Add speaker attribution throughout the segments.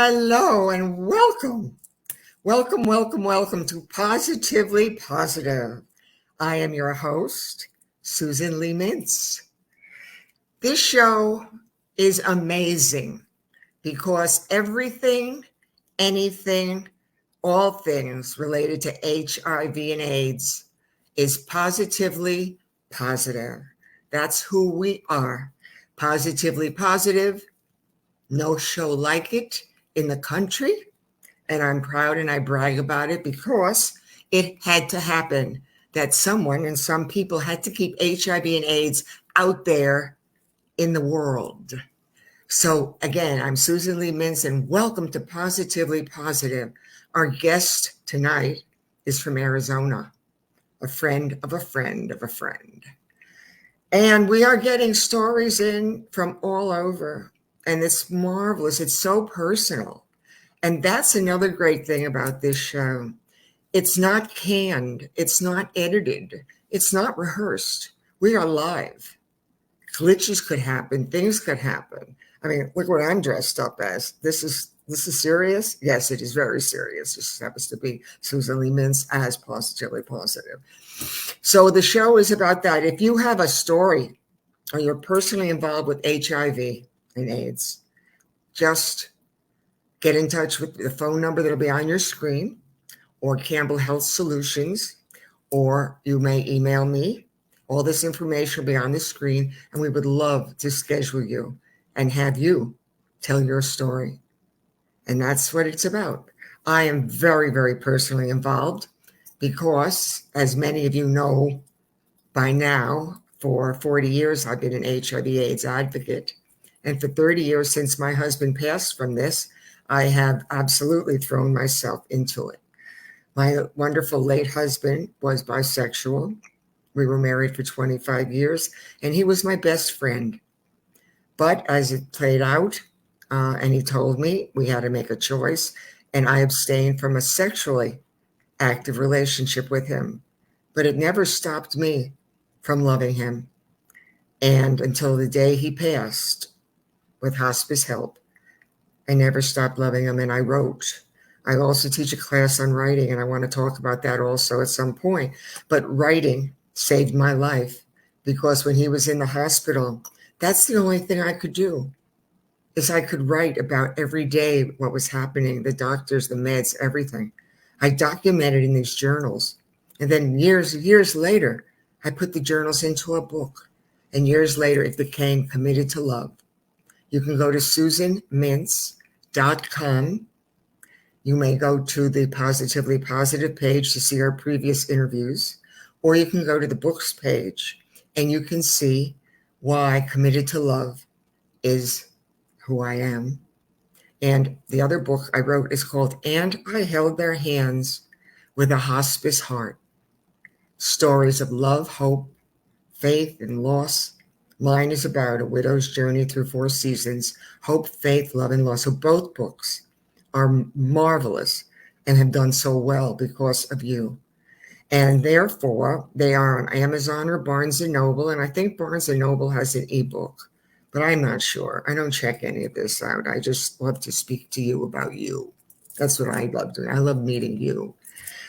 Speaker 1: hello, and welcome. Welcome to Positively Positive. I am your host, Susan Mintz. This show is amazing because everything, anything, all things related to HIV and AIDS is positively positive. That's who we are. Positively positive. No show like it in the country. And I'm proud and I brag about it because it had to happen that someone and some people had to keep HIV and AIDS out there in the world. So again, I'm Susan Mintz and welcome to Positively Positive. Our guest tonight is from Arizona, a friend of a friend of a friend. And we are getting stories in from all over. And it's marvelous. It's so personal. And that's another great thing about this show. It's not canned. It's not edited. It's not rehearsed. We are live. Glitches could happen. Things could happen. I mean, look what I'm dressed up as. This is serious? Yes, it is very serious. This happens to be Susan Mintz as Positively Positive. So the show is about that. If you have a story or you're personally involved with HIV and AIDS, just get in touch with the phone number that'll be on your screen or Campbell Health Solutions, or you may email me. All this information will be on the screen, and we would love to schedule you and have you tell your story. And that's what it's about. I am very, very personally involved because, as many of you know by now, for 40 years, I've been an HIV/AIDS advocate. And for 30 years since my husband passed from this, I have absolutely thrown myself into it. My wonderful late husband was bisexual. We were married for 25 years, and he was my best friend. But as it played out, and he told me we had to make a choice, and I abstained from a sexually active relationship with him. But it never stopped me from loving him. And until the day he passed, with hospice help, I never stopped loving him, and I wrote. I also teach a class on writing, and I want to talk about that also at some point. But writing saved my life because when he was in the hospital, that's the only thing I could do, is I could write about every day what was happening, the doctors, the meds, everything. I documented in these journals. And then years later, I put the journals into a book. And years later, it became Committed to Love. You can go to susanmintz.com. You may go to the Positively Positive page to see our previous interviews, or you can go to the books page and you can see why Committed to Love is who I am. And the other book I wrote is called And I Held Their Hands with a Hospice Heart. Stories of love, hope, faith, and loss. Mine is about a widow's journey through 4 seasons, hope, faith, love, and loss. So both books are marvelous and have done so well because of you. And therefore, they are on Amazon or Barnes & Noble. And I think Barnes & Noble has an ebook, but I'm not sure. I don't check any of this out. I just love to speak to you about you. That's what I love doing. I love meeting you.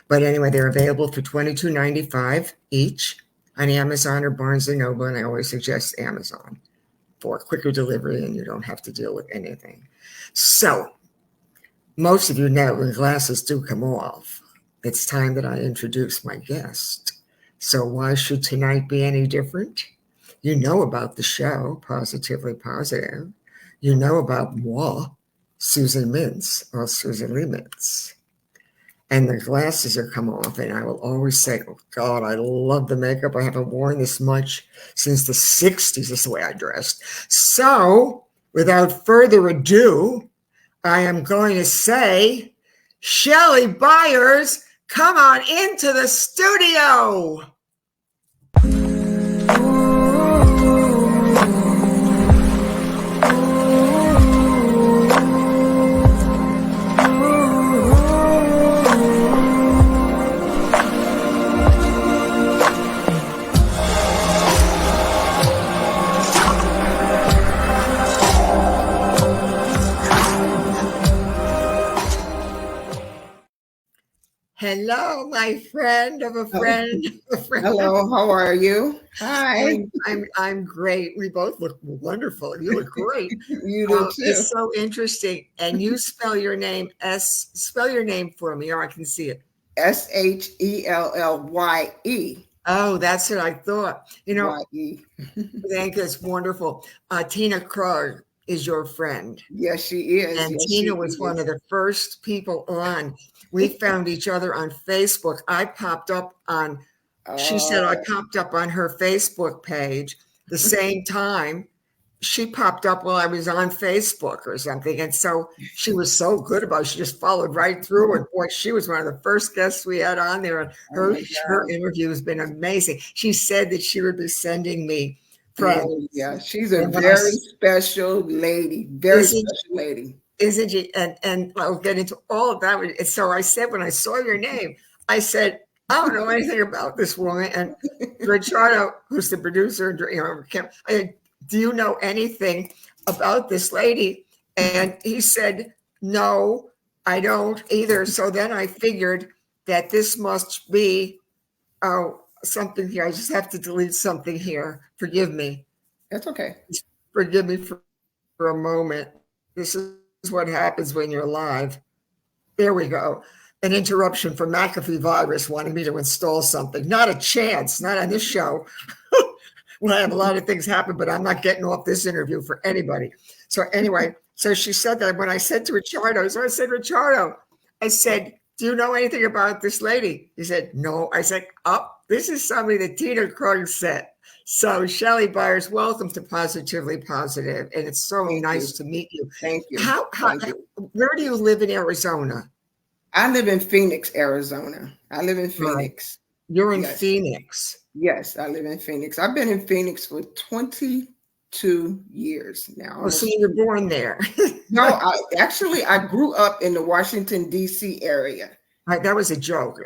Speaker 1: But anyway, they're available for $22.95 each on Amazon or Barnes & Noble, and I always suggest Amazon for quicker delivery, and you don't have to deal with anything. So, most of you know when glasses do come off, it's time that I introduce my guest. So why should tonight be any different? You know about the show, Positively Positive. You know about moi, Susan Mintz, or Susan Mintz. And the glasses are come off, and I will always say, oh, God, I love the makeup. I haven't worn this much since the 60s. That's the way I dressed. So, without further ado, I am going to say, Shellye Byers, come on into the studio. Hello, my friend of a
Speaker 2: Oh,
Speaker 1: friend of a friend.
Speaker 2: hello, how are you? Hi.
Speaker 1: I'm great. We both look wonderful. You look great.
Speaker 2: You do too.
Speaker 1: It's so interesting. And you spell your name for me, or I can see it.
Speaker 2: Shellye.
Speaker 1: Oh, that's what I thought.
Speaker 2: Y-E.
Speaker 1: I think it's wonderful. Tina Krug is your friend.
Speaker 2: Yes, she is.
Speaker 1: And
Speaker 2: Yes, she
Speaker 1: Tina was one
Speaker 2: is.
Speaker 1: of the first people on. We found each other on Facebook. She said I
Speaker 2: Oh,
Speaker 1: popped up on her Facebook page the same time she popped up while I was on Facebook or something. And so she was so good about it. She just followed right through. And boy, she was one of the first guests we had on there. And
Speaker 2: oh
Speaker 1: her,
Speaker 2: my
Speaker 1: her
Speaker 2: God.
Speaker 1: interview has been amazing. She said that she would be sending me
Speaker 2: Oh,
Speaker 1: friends.
Speaker 2: yeah. She's a
Speaker 1: And when
Speaker 2: very special lady. Very
Speaker 1: isn't
Speaker 2: special lady.
Speaker 1: isn't she? And I'll get into all of that. And so I said, when I saw your name, I said, I don't know anything about this woman. And Ricciardo, who's the producer, I said, do you know anything about this lady? And he said, no, I don't either. So then I figured that this must be something here. I just have to delete something here. Forgive me.
Speaker 2: That's okay.
Speaker 1: Forgive me for a moment. This is what happens when you're live. There we go. An interruption from McAfee Virus wanting me to install something. Not a chance, not on this show. Well, I have a lot of things happen, but I'm not getting off this interview for anybody. So anyway, so she said that when I said to Ricciardo, I said, do you know anything about this lady? He said, no. I said, oh, this is somebody that Tina Krug said. So Shellye Byers, welcome to Positively Positive. And it's so
Speaker 2: Thank
Speaker 1: nice
Speaker 2: you.
Speaker 1: to meet you.
Speaker 2: Thank you.
Speaker 1: How
Speaker 2: Thank you.
Speaker 1: where do you live in Arizona?
Speaker 2: I live in Phoenix, Arizona. I live in
Speaker 1: Right.
Speaker 2: Phoenix.
Speaker 1: You're in
Speaker 2: Yes.
Speaker 1: Phoenix.
Speaker 2: Yes, I live in Phoenix. I've been in Phoenix for 22 years now.
Speaker 1: Oh, so
Speaker 2: Almost.
Speaker 1: you were born there.
Speaker 2: No, I grew up in the Washington, D.C. area.
Speaker 1: Right, that was a joke.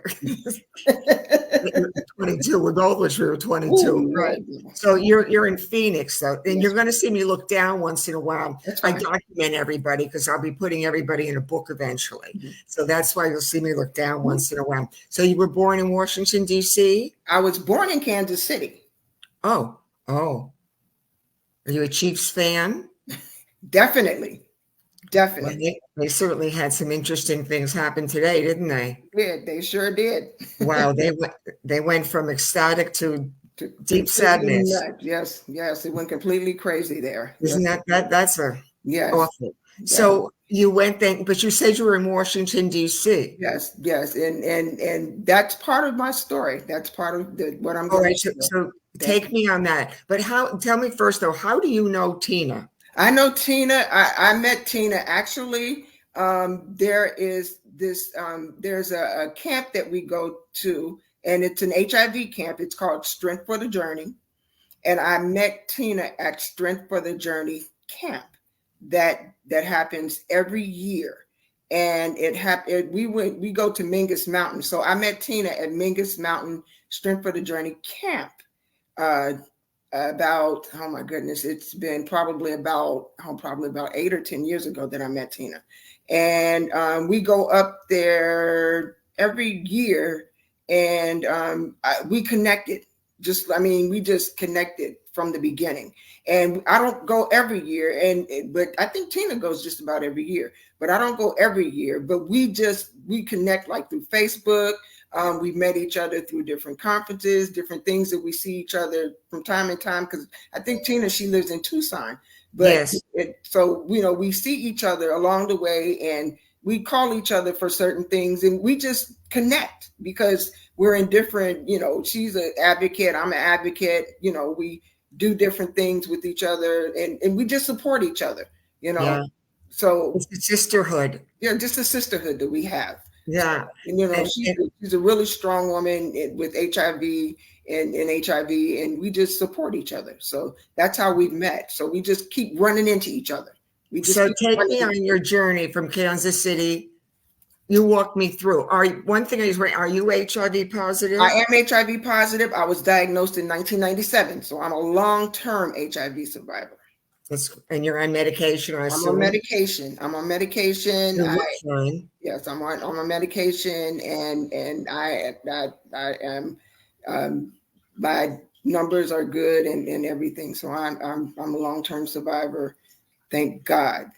Speaker 1: 22. We're both wish we were
Speaker 2: Oh,
Speaker 1: 22. Right.
Speaker 2: no.
Speaker 1: So you're in Phoenix, though, and
Speaker 2: Yes,
Speaker 1: you're going to see me look down once in a while.
Speaker 2: that's
Speaker 1: I
Speaker 2: fine.
Speaker 1: document everybody because I'll be putting everybody in a book eventually.
Speaker 2: Mhm.
Speaker 1: So that's why you'll see me look down once in a while. So you were born in Washington, D.C.?
Speaker 2: I was born in Kansas City.
Speaker 1: Oh, oh. Are you a Chiefs fan?
Speaker 2: Definitely.
Speaker 1: Well,
Speaker 2: Definitely.
Speaker 1: they certainly had some interesting things happen today, didn't they?
Speaker 2: They sure did.
Speaker 1: Wow, they went from ecstatic to deep
Speaker 2: Completely
Speaker 1: sadness.
Speaker 2: nuts. Yes, yes. It went completely crazy there. Yes,
Speaker 1: Isn't that's a
Speaker 2: yes.
Speaker 1: awful.
Speaker 2: Definitely.
Speaker 1: So you went then, but you said you were in Washington, D.C.
Speaker 2: Yes, yes. And that's part of my story. That's part of what I'm
Speaker 1: All
Speaker 2: going
Speaker 1: right,
Speaker 2: to share.
Speaker 1: so
Speaker 2: That
Speaker 1: take me on that. But tell me first though, how do you know Tina?
Speaker 2: I know Tina. I met Tina actually. There is this. There's a camp that we go to, and it's an HIV camp. It's called Strength for the Journey, and I met Tina at Strength for the Journey camp. That happens every year, and it happened. We go to Mingus Mountain, so I met Tina at Mingus Mountain Strength for the Journey camp. Uh, about oh my goodness, it's been probably about 8 or 10 years ago that I met Tina, and we go up there every year, and we connected. We just connected from the beginning, and I don't go every year, but I think Tina goes just about every year, but I don't go every year. But we connect like through Facebook. We met each other through different conferences, different things that we see each other from time to time. Because I think Tina, she lives in Tucson, but
Speaker 1: Yes.
Speaker 2: so we see each other along the way, and we call each other for certain things, and we just connect because we're in different. She's an advocate, I'm an advocate. We do different things with each other, and we just support each other.
Speaker 1: Yeah.
Speaker 2: So
Speaker 1: It's a sisterhood.
Speaker 2: yeah, just a sisterhood that we have.
Speaker 1: Yeah.
Speaker 2: And, she's a really strong woman with HIV and HIV, and we just support each other. So that's how we've met. So we just keep running into each other.
Speaker 1: So take me on your journey from Kansas City. You walk me through. One thing is, are you HIV positive?
Speaker 2: I am HIV positive. I was diagnosed in 1997, so I'm a long-term HIV survivor.
Speaker 1: And you're on medication, I
Speaker 2: I'm on
Speaker 1: assume?
Speaker 2: medication. I'm on medication.
Speaker 1: You look fine.
Speaker 2: Yes, I'm on medication, and I am, my numbers are good and everything. So I'm a long-term survivor. Thank God.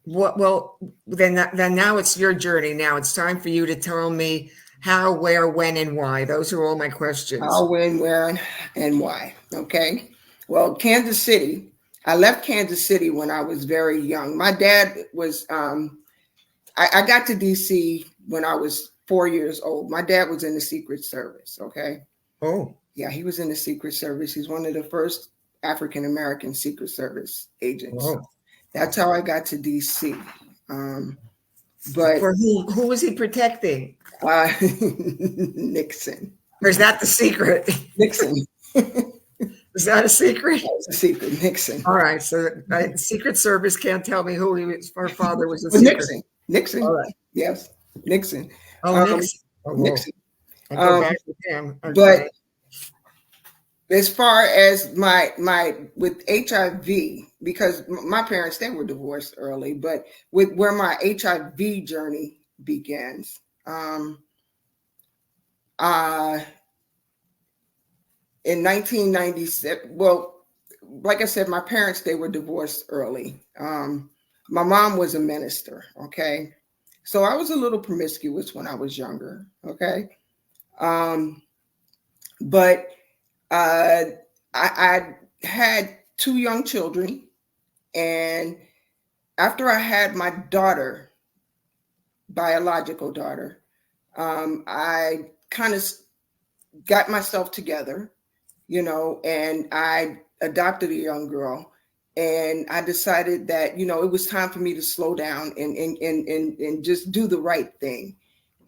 Speaker 1: Well, then now it's your journey. Now it's time for you to tell me how, where, when, and why. Those are all my questions.
Speaker 2: How, when, where, and why. Okay. Well, Kansas City. I left Kansas City when I was very young. My dad was. I got to DC when I was 4 years old. My dad was in the Secret Service. Okay.
Speaker 1: Oh.
Speaker 2: Yeah, he was in the Secret Service. He's one of the first African American Secret Service agents.
Speaker 1: Oh.
Speaker 2: That's how I got to DC. But
Speaker 1: for who was he protecting?
Speaker 2: Nixon.
Speaker 1: Or is that the secret?
Speaker 2: Nixon.
Speaker 1: Is that a secret?
Speaker 2: That's a secret. Nixon.
Speaker 1: All right. So the Secret Service can't tell me who her father was.
Speaker 2: Nixon. Nixon.
Speaker 1: All right.
Speaker 2: Yes. Nixon.
Speaker 1: Oh, Nixon. Oh,
Speaker 2: Nixon.
Speaker 1: I'll go back with him. Okay.
Speaker 2: But as far as my with HIV, because my parents, they were divorced early, but with where my HIV journey begins, in 1997, well, like I said, my parents, they were divorced early. My mom was a minister, okay? So I was a little promiscuous when I was younger, okay? But I had 2 young children, and after I had my daughter, biological daughter, I kind of got myself together, and I adopted a young girl, and I decided that, it was time for me to slow down and just do the right thing.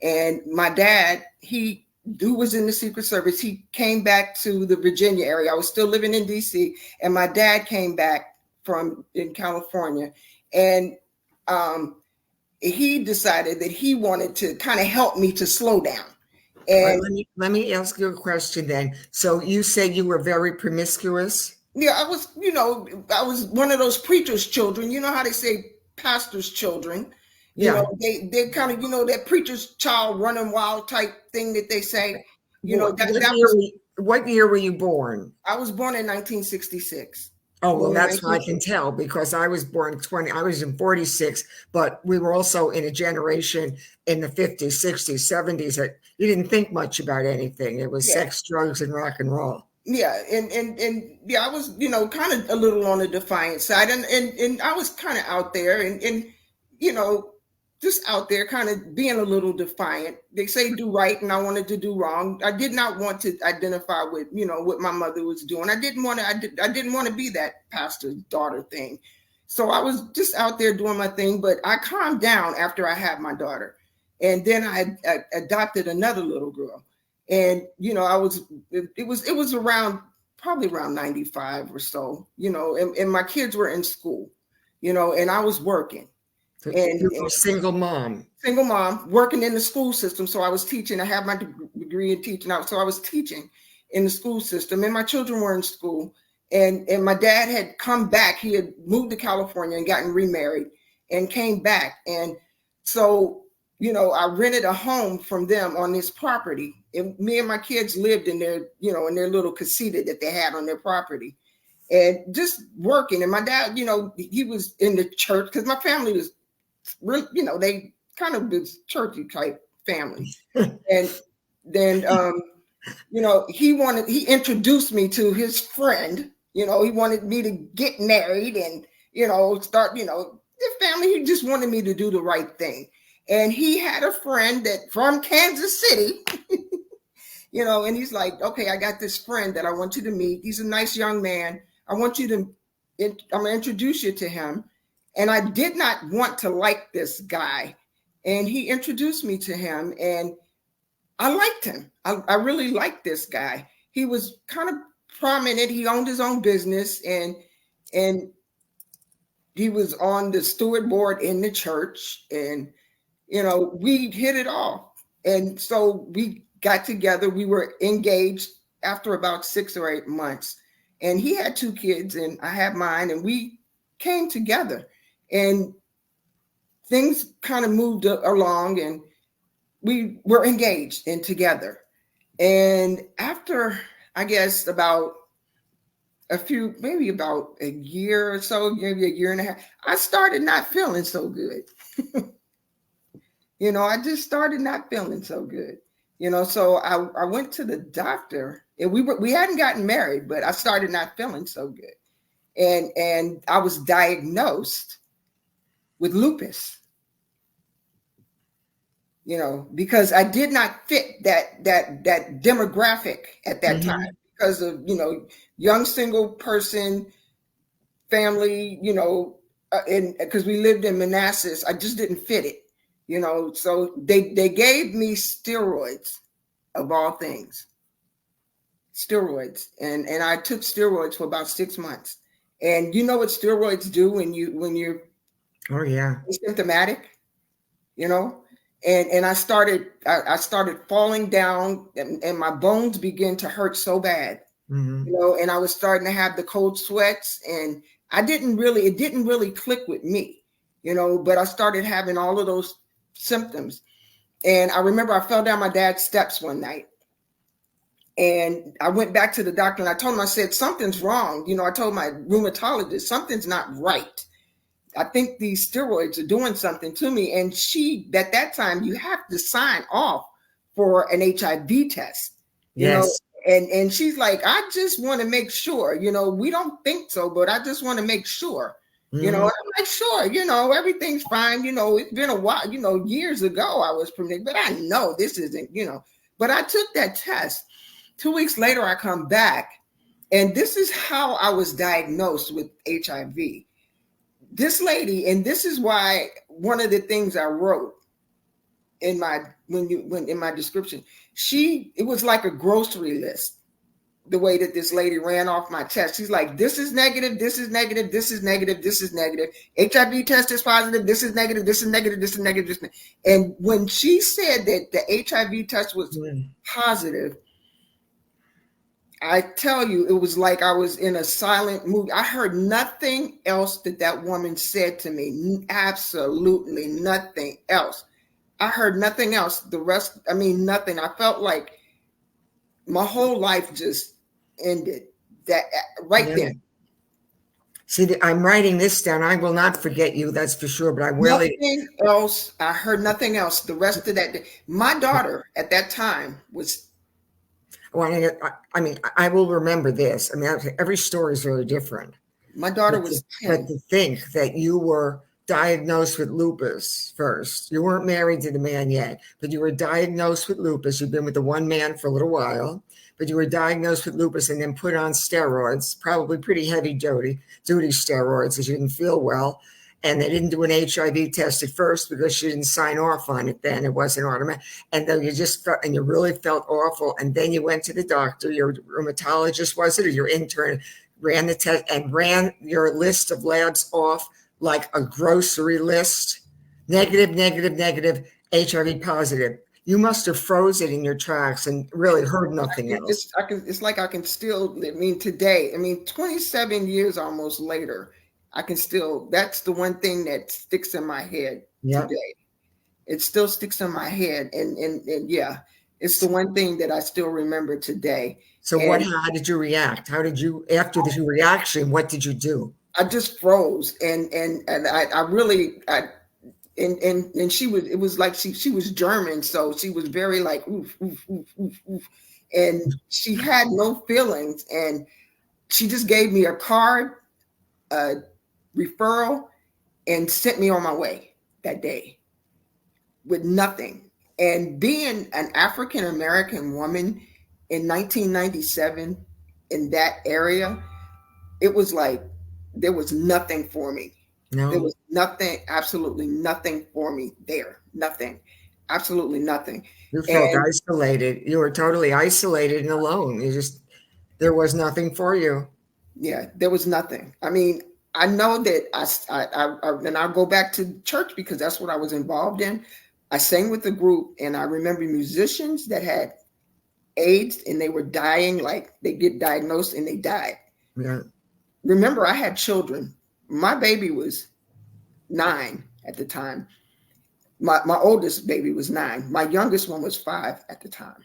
Speaker 2: And my dad, who was in the Secret Service, he came back to the Virginia area. I was still living in DC, and my dad came back in California, and he decided that he wanted to kind of help me to slow down. And
Speaker 1: let me ask you a question then. So you said you were very promiscuous?
Speaker 2: Yeah, I was one of those preacher's children. You know how they say pastor's children?
Speaker 1: Yeah.
Speaker 2: They kind of, that preacher's child running wild type thing that they say.
Speaker 1: What year were you born?
Speaker 2: I was born in 1966.
Speaker 1: Oh, well, that's what I can tell, because I was born I was in 46, but we were also in a generation in the 50s, 60s, 70s that you didn't think much about anything. It was sex, drugs, and rock and roll.
Speaker 2: Yeah, and yeah, I was, kind of a little on the defiant side, and I was kind of out there and just out there kind of being a little defiant. They say do right, and I wanted to do wrong. I did not want to identify with, what my mother was doing. I didn't want to be that pastor's daughter thing. So I was just out there doing my thing, but I calmed down after I had my daughter. And then I adopted another little girl. And, it was probably around 95 or so, and my kids were in school, and I was working.
Speaker 1: And you were a single mom
Speaker 2: working in the school system. So I was teaching. I have my degree in teaching. So I was teaching in the school system, and my children were in school. And my dad had come back. He had moved to California and gotten remarried and came back. And so, I rented a home from them on this property. And me and my kids lived in their, in their little casita that they had on their property, and just working. And my dad, he was in the church, because my family was really, they kind of was churchy type family. And then, he introduced me to his friend. He wanted me to get married and, start, the family. He just wanted me to do the right thing. And he had a friend from Kansas City, and he's like, okay, I got this friend that I want you to meet. He's a nice young man. I'm going to introduce you to him. And I did not want to like this guy. And he introduced me to him, and I liked him. I really liked this guy. He was kind of prominent. He owned his own business, and he was on the steward board in the church, and, we hit it off. And so we got together. We were engaged after about 6 or 8 months, and he had 2 kids and I had mine, and we came together, and things kind of moved along, and we were engaged and together. And after, I guess, about maybe about a year or so, maybe a year and a half, I started not feeling so good. I just started not feeling so good. So I went to the doctor, and we hadn't gotten married, but I started not feeling so good. And I was diagnosed with lupus. Because I did not fit that demographic at that
Speaker 1: Mm-hmm.
Speaker 2: time, because of, young single person family, and because we lived in Manassas, I just didn't fit it, so they gave me steroids, of all things, steroids. And I took steroids for about 6 months. And you know what steroids do when you're
Speaker 1: Oh yeah.
Speaker 2: symptomatic, and I started falling down, and my bones began to hurt so bad,
Speaker 1: Mm-hmm.
Speaker 2: and I was starting to have the cold sweats, and it didn't really click with me, but I started having all of those symptoms. And I remember I fell down my dad's steps one night, and I went back to the doctor, and I told him, I said, something's wrong. I told my rheumatologist, something's not right. I think these steroids are doing something to me. And at that time, you have to sign off for an HIV test,
Speaker 1: Yes.
Speaker 2: and she's like, I just want to make sure, we don't think so, but I just want to make sure,
Speaker 1: Mm-hmm.
Speaker 2: and I'm like, sure, everything's fine. It's been a while, years ago I was pregnant, but I know this isn't, but I took that test. 2 weeks later, I come back, and this is how I was diagnosed with HIV. This lady, and this is why one of the things I wrote in my in my description, it was like a grocery list, the way that this lady ran off my test. She's like, this is negative, this is negative, this is negative, this is negative. HIV test is positive, this is negative, this is negative, this is negative, this is negative. And when she said that the HIV test was positive, I tell you, it was like I was in a silent movie. I heard nothing else that woman said to me. Absolutely nothing else. I heard nothing else. The rest, nothing. I felt like my whole life just ended right then.
Speaker 1: See, I'm writing this down. I will not forget you, that's for sure. But I really,
Speaker 2: nothing else. I heard nothing else. The rest of that day, my daughter at that time was.
Speaker 1: I will remember this. Every story is very different.
Speaker 2: My daughter was 10.
Speaker 1: But to think that you were diagnosed with lupus first. You weren't married to the man yet, but you were diagnosed with lupus. You've been with the one man for a little while, but you were diagnosed with lupus and then put on steroids, probably pretty heavy duty steroids, because you didn't feel well. And they didn't do an HIV test at first because you didn't sign off on it then. It wasn't automatic. And then you really felt awful. And then you went to the doctor, your rheumatologist, was it, or your intern, ran the test and ran your list of labs off like a grocery list. Negative, negative, negative, HIV positive. You must have froze it in your tracks and really heard nothing else.
Speaker 2: It's like I can still, today, 27 years almost later, I can still, that's the one thing that sticks in my head today. It still sticks in my head. And yeah, it's the one thing that I still remember today.
Speaker 1: So how did you react? After the reaction, what did you do?
Speaker 2: I just froze. And I really, and she was, it was like she was German. So she was very like, oof, oof, oof, oof, oof. And she had no feelings. And she just gave me a card, referral, and sent me on my way that day with nothing. And being an African American woman in 1997 in that area, it was like there was nothing for me.
Speaker 1: No.
Speaker 2: There was nothing, absolutely nothing for me there. Nothing, absolutely nothing.
Speaker 1: You felt isolated. You were totally isolated and alone. There was nothing for you.
Speaker 2: Yeah, there was nothing. I know that and I'll go back to church because that's what I was involved in. I sang with the group, and I remember musicians that had AIDS and they were dying, like they get diagnosed and they died.
Speaker 1: Yeah.
Speaker 2: Remember, I had children my baby was 9 at the time. My oldest baby was 9. My youngest one was 5 at the time.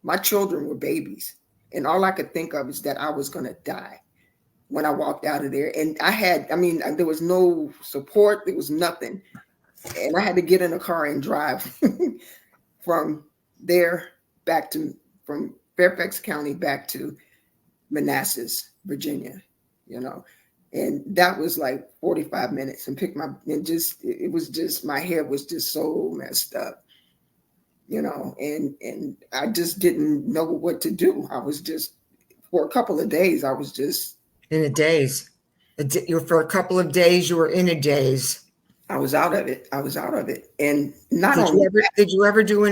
Speaker 2: My children were babies. And all I could think of is that I was going to die when I walked out of there. And there was no support. There was nothing. And I had to get in a car and drive from Fairfax County back to Manassas, Virginia, and that was like 45 minutes, and it was just, my head was just so messed up, and I just didn't know what to do. I was just, for a couple of days, I was just
Speaker 1: in a daze. For a couple of days, you were in a daze.
Speaker 2: I was out of it. And
Speaker 1: did you ever do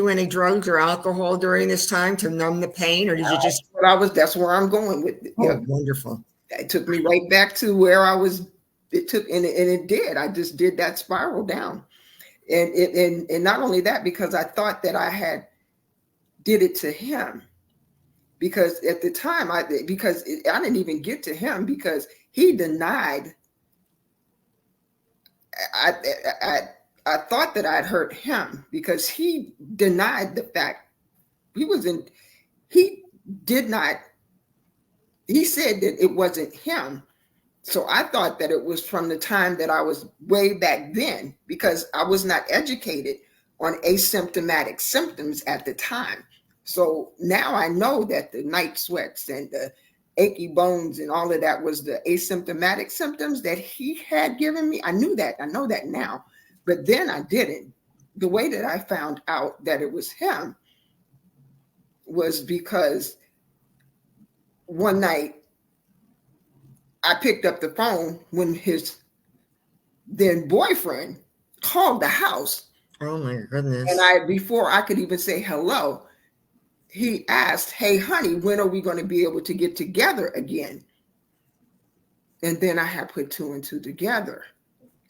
Speaker 1: any drugs or alcohol during this time to numb the pain, or did you just?
Speaker 2: That's where I'm going with it.
Speaker 1: Oh, wonderful.
Speaker 2: It took me right back to where I was. It did. I just did that spiral down, and not only that, because I thought that I did it to him, because at the time I didn't even get to him, because he denied. I thought that I'd hurt him, because he denied the fact he said that it wasn't him. So I thought that it was from the time that I was way back then, because I was not educated on asymptomatic symptoms at the time. So now I know that the night sweats and the achy bones and all of that was the asymptomatic symptoms that he had given me. I knew that. I know that now. But then I didn't. The way that I found out that it was him was because one night I picked up the phone when his then boyfriend called the house.
Speaker 1: Oh my goodness.
Speaker 2: And before I could even say hello, he asked, "Hey, honey, when are we going to be able to get together again?" And then I had put 2 and 2 together.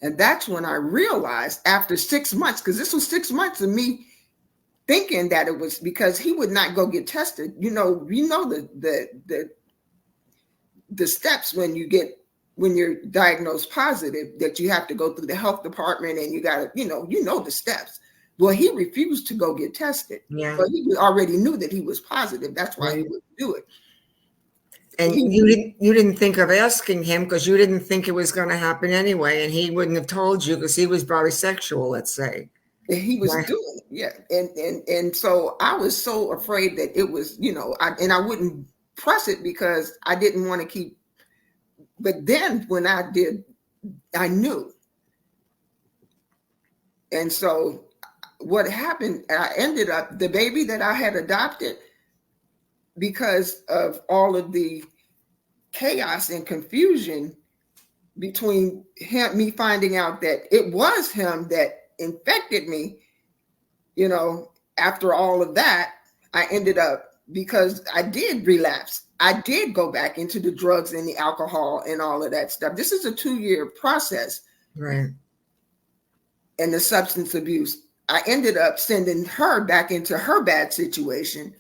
Speaker 2: And that's when I realized, after 6 months, because this was 6 months of me thinking that it was because he would not go get tested. The steps when you're diagnosed positive, that you have to go through the health department, and you got to, the steps. Well, he refused to go get tested.
Speaker 1: Yeah.
Speaker 2: But he already knew that he was positive. That's why he wouldn't do it.
Speaker 1: And you didn't think of asking him, because you didn't think it was going to happen anyway, and he wouldn't have told you because he was bisexual, let's say.
Speaker 2: And he was doing it, yeah. And so I was so afraid that it was, I wouldn't press it because I didn't want to keep. But then when I did, I knew. And so what happened, I ended up, the baby that I had adopted, because of all of the chaos and confusion between me finding out that it was him that infected me, after all of that, I ended up, because I did relapse. I did go back into the drugs and the alcohol and all of that stuff. This is a 2-year process.
Speaker 1: Right.
Speaker 2: And the substance abuse. I ended up sending her back into her bad situation,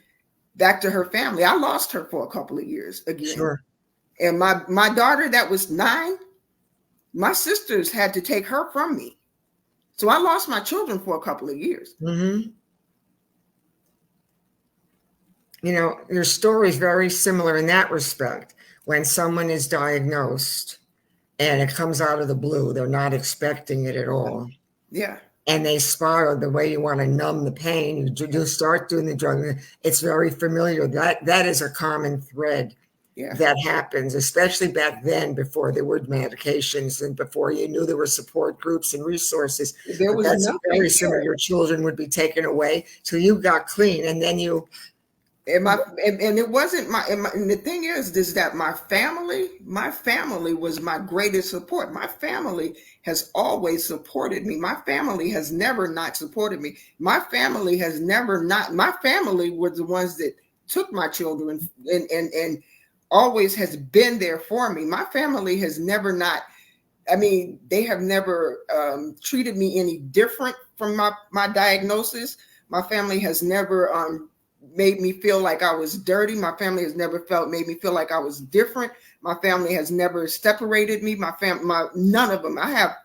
Speaker 2: back to her family. I lost her for a couple of years again.
Speaker 1: Sure.
Speaker 2: And my daughter that was 9, my sisters had to take her from me. So I lost my children for a couple of years.
Speaker 1: Mm-hmm. Your story is very similar in that respect. When someone is diagnosed and it comes out of the blue, they're not expecting it at all.
Speaker 2: Yeah.
Speaker 1: And they spiral the way you want to numb the pain. You do start doing the drug. It's very familiar. That is a common thread that happens, especially back then, before there were medications and before you knew there were support groups and resources. That's very similar. Your children would be taken away. So you got clean, and then you.
Speaker 2: And it wasn't and the thing is that my family was my greatest support. My family has always supported me. My family has never not supported me. My family was the ones that took my children and always has been there for me. My family has never not, they have never treated me any different from my diagnosis. My family has never made me feel like I was dirty. My family has never made me feel like I was different. My family has never separated me. None of them. I have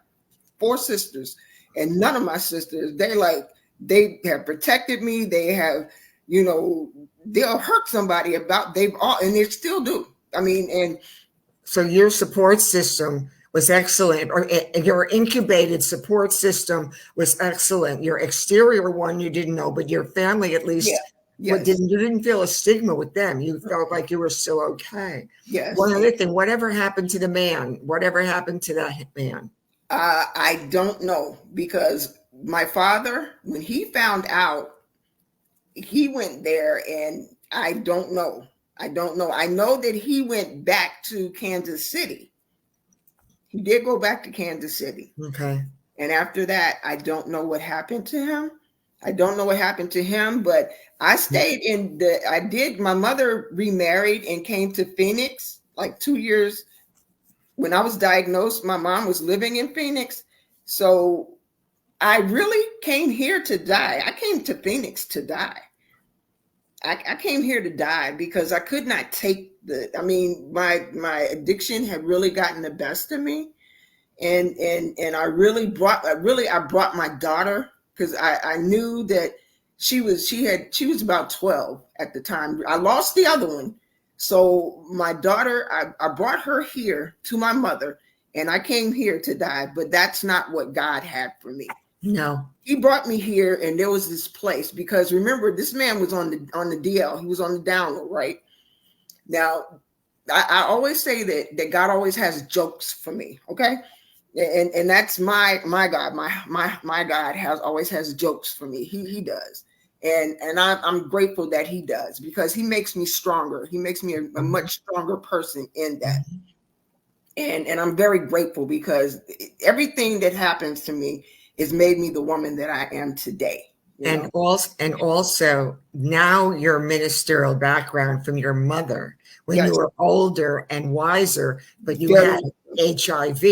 Speaker 2: 4 sisters, and none of my sisters, they have protected me. They have, they'll hurt somebody and they still do. I mean, and
Speaker 1: so your support system was excellent, or your incubated support system was excellent. Your exterior one you didn't know, but your family at least,
Speaker 2: yes.
Speaker 1: You didn't feel a stigma with them. You felt like you were still okay.
Speaker 2: Yes.
Speaker 1: One other thing, whatever happened to the man? Whatever happened to that man?
Speaker 2: I don't know, because my father, when he found out, he went there, and I don't know. I know that he went back to Kansas City. He did go back to Kansas City.
Speaker 1: Okay.
Speaker 2: And after that, I don't know what happened to him. But I stayed my mother remarried and came to Phoenix like 2 years. When I was diagnosed, my mom was living in Phoenix. So I really came here to die. I came to Phoenix to die. I came here to die because I could not take my addiction had really gotten the best of me. And I brought my daughter, because I knew that she was about 12 at the time. I lost the other one. So my daughter, I brought her here to my mother, and I came here to die, but that's not what God had for me.
Speaker 1: No.
Speaker 2: He brought me here, and there was this place, because remember, this man was on the DL. He was on the down low, right? Now, I always say that God always has jokes for me, okay? And that's my God. My God always has jokes for me. He does. And I'm grateful that he does, because he makes me stronger. He makes me a much stronger person in that. And I'm very grateful, because everything that happens to me has made me the woman that I am today.
Speaker 1: And also now your ministerial background from your mother, when you were older and wiser, but you had HIV,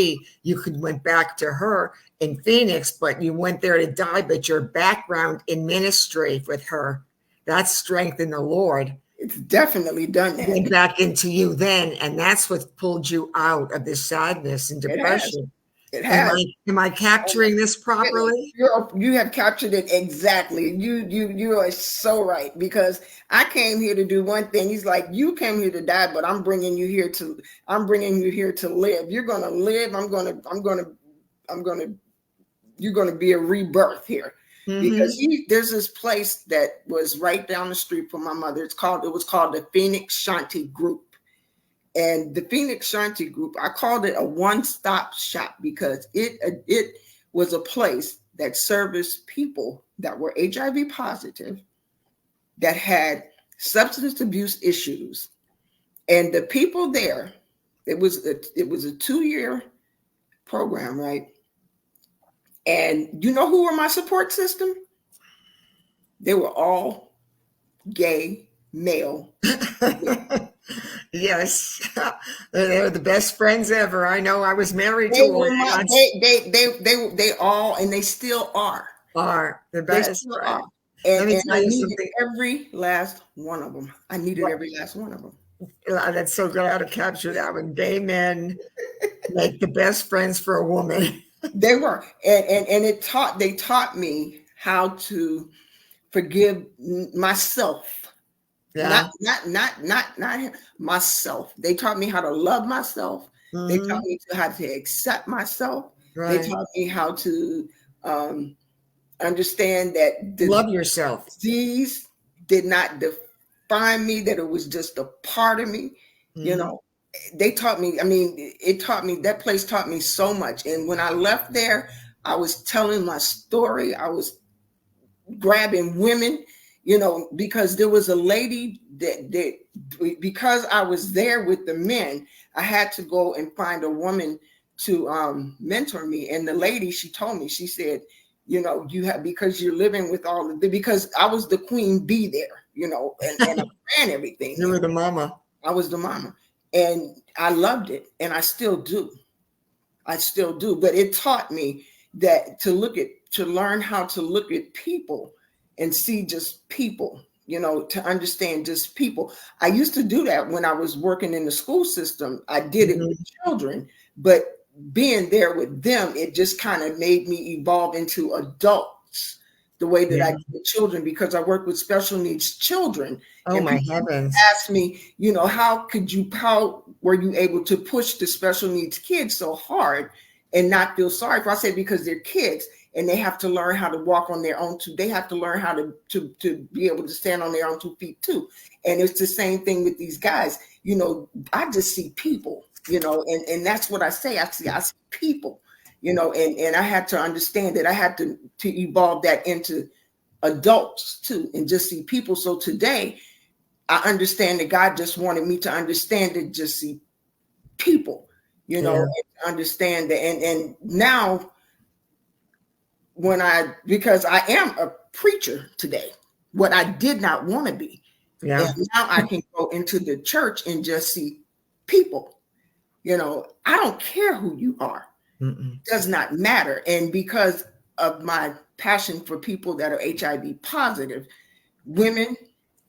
Speaker 1: you went back to her in Phoenix, but you went there to die. But your background in ministry with her, that's strength in the Lord.
Speaker 2: It's definitely done that.
Speaker 1: Went back into you then, and that's what pulled you out of this sadness and depression.
Speaker 2: It has.
Speaker 1: Am I capturing this properly?
Speaker 2: You have captured it exactly. You are so right, because I came here to do one thing. He's like, you came here to die, but I'm bringing you here to live. You're going to live. You're going to be a rebirth here. Because there's this place that was right down the street from my mother. It was called the Phoenix Shanti Group. And the Phoenix Shanti Group, I called it a one-stop shop, because it was a place that serviced people that were HIV positive, that had substance abuse issues. And the people there, it was a 2-year program, right? And you know who were my support system? They were all gay, male.
Speaker 1: Yes, they're the best friends ever. I know. I was married to one.
Speaker 2: They all, and they still are
Speaker 1: the best.
Speaker 2: And I needed every last one of them.
Speaker 1: That's so glad to capture that one. Gay men like the best friends for a woman.
Speaker 2: They were, and they taught me how to forgive myself.
Speaker 1: Yeah.
Speaker 2: Not myself. They taught me how to love myself. They taught me how to accept myself. Right. They taught me how to understand that
Speaker 1: love yourself.
Speaker 2: Disease did not define me, that it was just a part of me. You know, they taught me, that place taught me so much. And when I left there, I was telling my story. I was grabbing women, because there was a lady that because I was there with the men, I had to go and find a woman to mentor me. And the lady, she told me, she said, you have, because you're living with because I was the queen bee there, and I ran everything.
Speaker 1: You were the mama.
Speaker 2: I was the mama, and I loved it. And I still do. But it taught me that to learn how to look at people and see just people, to understand just people. I used to do that when I was working in the school system. I did it with children, but being there with them, it just kind of made me evolve into adults the way that I do with children, because I work with special needs children.
Speaker 1: Oh,
Speaker 2: and
Speaker 1: my
Speaker 2: people
Speaker 1: heavens.
Speaker 2: ask me, how were you able to push the special needs kids so hard and not feel sorry for? I said, because they're kids and they have to learn how to walk on their own too. They have to learn how to be able to stand on their own 2 feet too. And it's the same thing with these guys. I just see people, and that's what I say. I see people, and I had to understand that I had to evolve that into adults too, and just see people. So today I understand that God just wanted me to understand and just see people, and understand that. And now because I am a preacher today, what I did not want to be.
Speaker 1: Yeah.
Speaker 2: And now I can go into the church and just see people. I don't care who you are. Does not matter. And because of my passion for people that are HIV positive, women,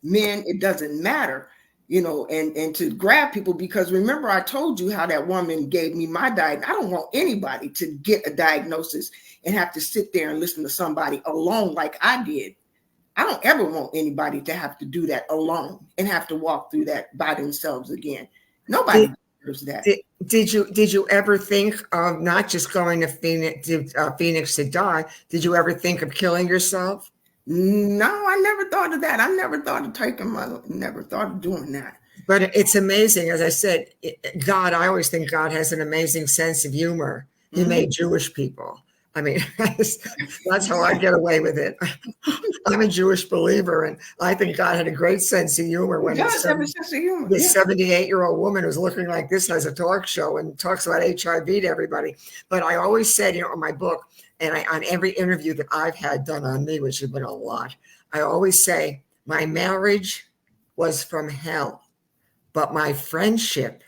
Speaker 2: men, it doesn't matter, and to grab people, because remember I told you how that woman gave me my diagnosis. I don't want anybody to get a diagnosis and have to sit there and listen to somebody alone like I did. I don't ever want anybody to have to do that alone and have to walk through that by themselves again. Nobody deserves that.
Speaker 1: Did you ever think of not just going to Phoenix to die? Did you ever think of killing yourself?
Speaker 2: No, I never thought of that. I never thought of never thought of doing that.
Speaker 1: But it's amazing. As I said, I always think God has an amazing sense of humor. He made Jewish people. I mean, that's how I get away with it. I'm a Jewish believer, and I think God had a great sense of humor when this 78-year-old woman who's looking like this has a talk show and talks about HIV to everybody. But I always said, in my book, and on every interview that I've had done on me, which has been a lot, I always say my marriage was from hell, but my friendship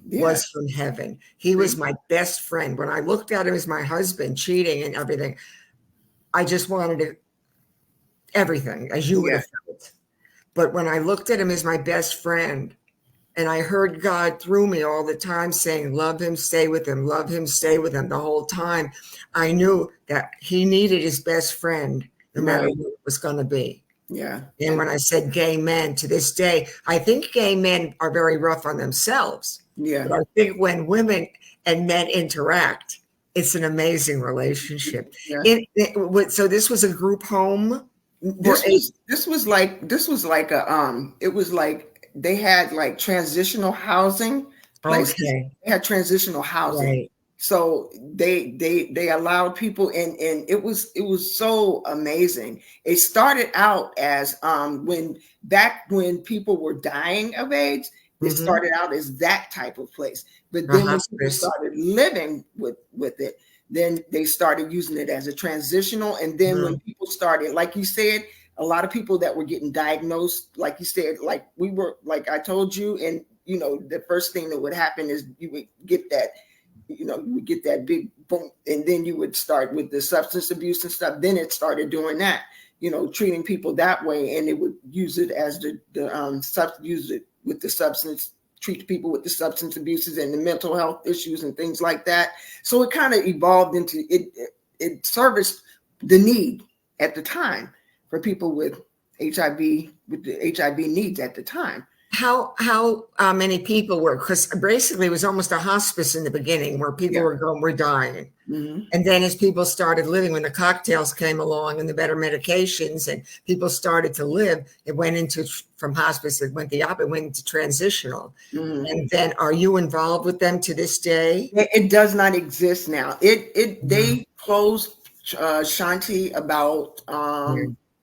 Speaker 1: was from heaven. He was my best friend. When I looked at him as my husband cheating and everything, I just wanted everything, as you would have felt. But when I looked at him as my best friend, and I heard God through me all the time saying, love him, stay with him, love him, stay with him, the whole time, I knew that he needed his best friend, no matter what it was going to be.
Speaker 2: Yeah.
Speaker 1: And when I said gay men, to this day, I think gay men are very rough on themselves.
Speaker 2: Yeah.
Speaker 1: But I think when women and men interact, it's an amazing relationship.
Speaker 2: Yeah.
Speaker 1: So this was a group home?
Speaker 2: This was like they had like transitional housing places.
Speaker 1: Okay.
Speaker 2: They had transitional housing.
Speaker 1: Right.
Speaker 2: So they allowed people in, and it was so amazing. It started out as when people were dying of AIDS, it started out as that type of place. But then when people started living with it, then they started using it as a transitional. And then when people started, like you said, a lot of people that were getting diagnosed, like you said, like I told you, and the first thing that would happen is you would get that, you would get that big boom, and then you would start with the substance abuse and stuff. Then it started doing that, treating people that way, and it would use it as use it with the substance, treat people with the substance abuses and the mental health issues and things like that. So it kind of evolved into it serviced the need at the time for people with HIV, with the HIV needs at the time.
Speaker 1: How many people were? Because basically it was almost a hospice in the beginning where people were dying. And then as people started living, when the cocktails came along and the better medications and people started to live, it went from hospice, it went into transitional. And then are you involved with them to this day?
Speaker 2: It does not exist now. They closed Shanti about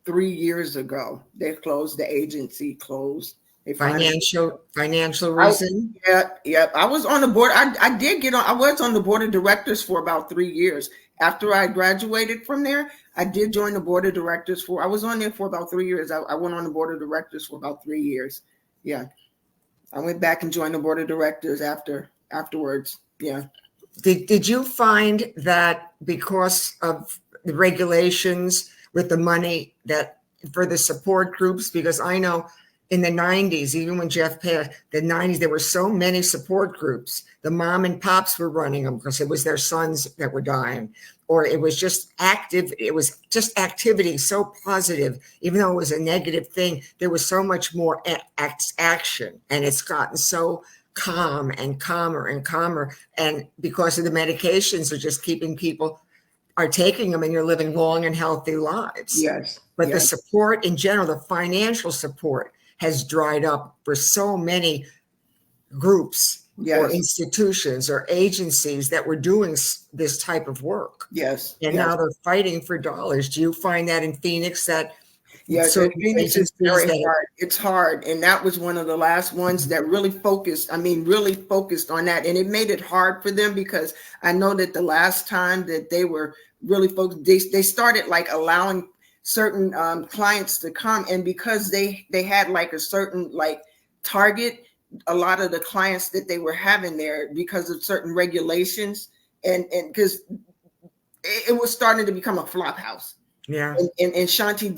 Speaker 2: 3 years ago. They closed, the agency closed.
Speaker 1: Financial reason.
Speaker 2: Yeah. I was on the board. I was on the board of directors for about 3 years. After I graduated from there, I did join the board of directors I was on there for about 3 years. I went on the board of directors for about 3 years. Yeah. I went back and joined the board of directors afterwards. Yeah.
Speaker 1: Did you find that because of the regulations with the money that for the support groups, because I know in the 90s, even when Jeff passed, the 90s, there were so many support groups. The mom and pops were running them because it was their sons that were dying, or it was just active. It was just activity, so positive. Even though it was a negative thing, there was so much more action, and it's gotten so calm and calmer and calmer. And because of the medications are just keeping people are taking them, and you're living long and healthy lives.
Speaker 2: Yes.
Speaker 1: But the support in general, the financial support, has dried up for so many groups or institutions or agencies that were doing this type of work.
Speaker 2: Yes.
Speaker 1: And now they're fighting for dollars. Do you find that in Phoenix that?
Speaker 2: Yes, Phoenix is very hard. It's hard. And that was one of the last ones that really focused on that. And it made it hard for them, because I know that the last time that they were really focused, they started like allowing certain clients to come. And because they had like a certain like target, a lot of the clients that they were having there, because of certain regulations, and because it was starting to become a flop house.
Speaker 1: Yeah.
Speaker 2: And Shanti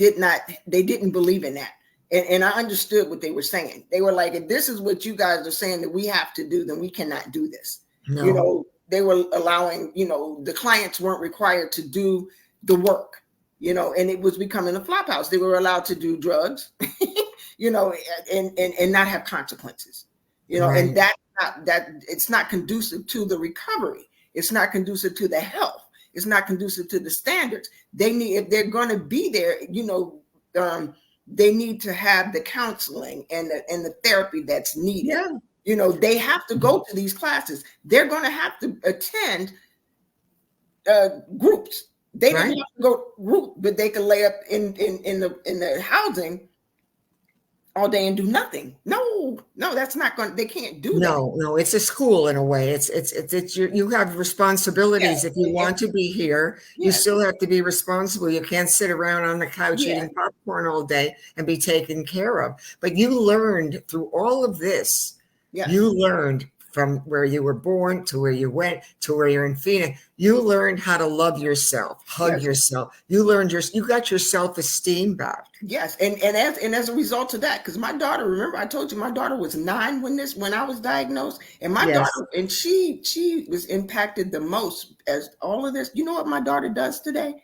Speaker 2: they didn't believe in that. And I understood what they were saying. They were like, if this is what you guys are saying that we have to do, then we cannot do this. No. They were allowing, the clients weren't required to do the work, and it was becoming a flop house. They were allowed to do drugs, and not have consequences,
Speaker 1: right.
Speaker 2: And that it's not conducive to the recovery. It's not conducive to the health. It's not conducive to the standards. They need, if they're going to be there, they need to have the counseling and the therapy that's needed.
Speaker 1: Yeah.
Speaker 2: They have to go to these classes. They're going to have to attend groups. They don't have to go group, but they can lay up in the housing all day and do nothing. No, that's not going. They can't do that.
Speaker 1: No, it's a school in a way. It's you have responsibilities. If you want to be here, you still have to be responsible. You can't sit around on the couch eating popcorn all day and be taken care of. But you learned through all of this. You learned from where you were born to where you went to where you're in Phoenix. You learned how to love yourself, hug yourself. You learned you got your self-esteem back.
Speaker 2: Yes, and as a result of that, because my daughter, remember I told you my daughter was 9 when I was diagnosed, and my daughter, and she was impacted the most as all of this. You know what my daughter does today?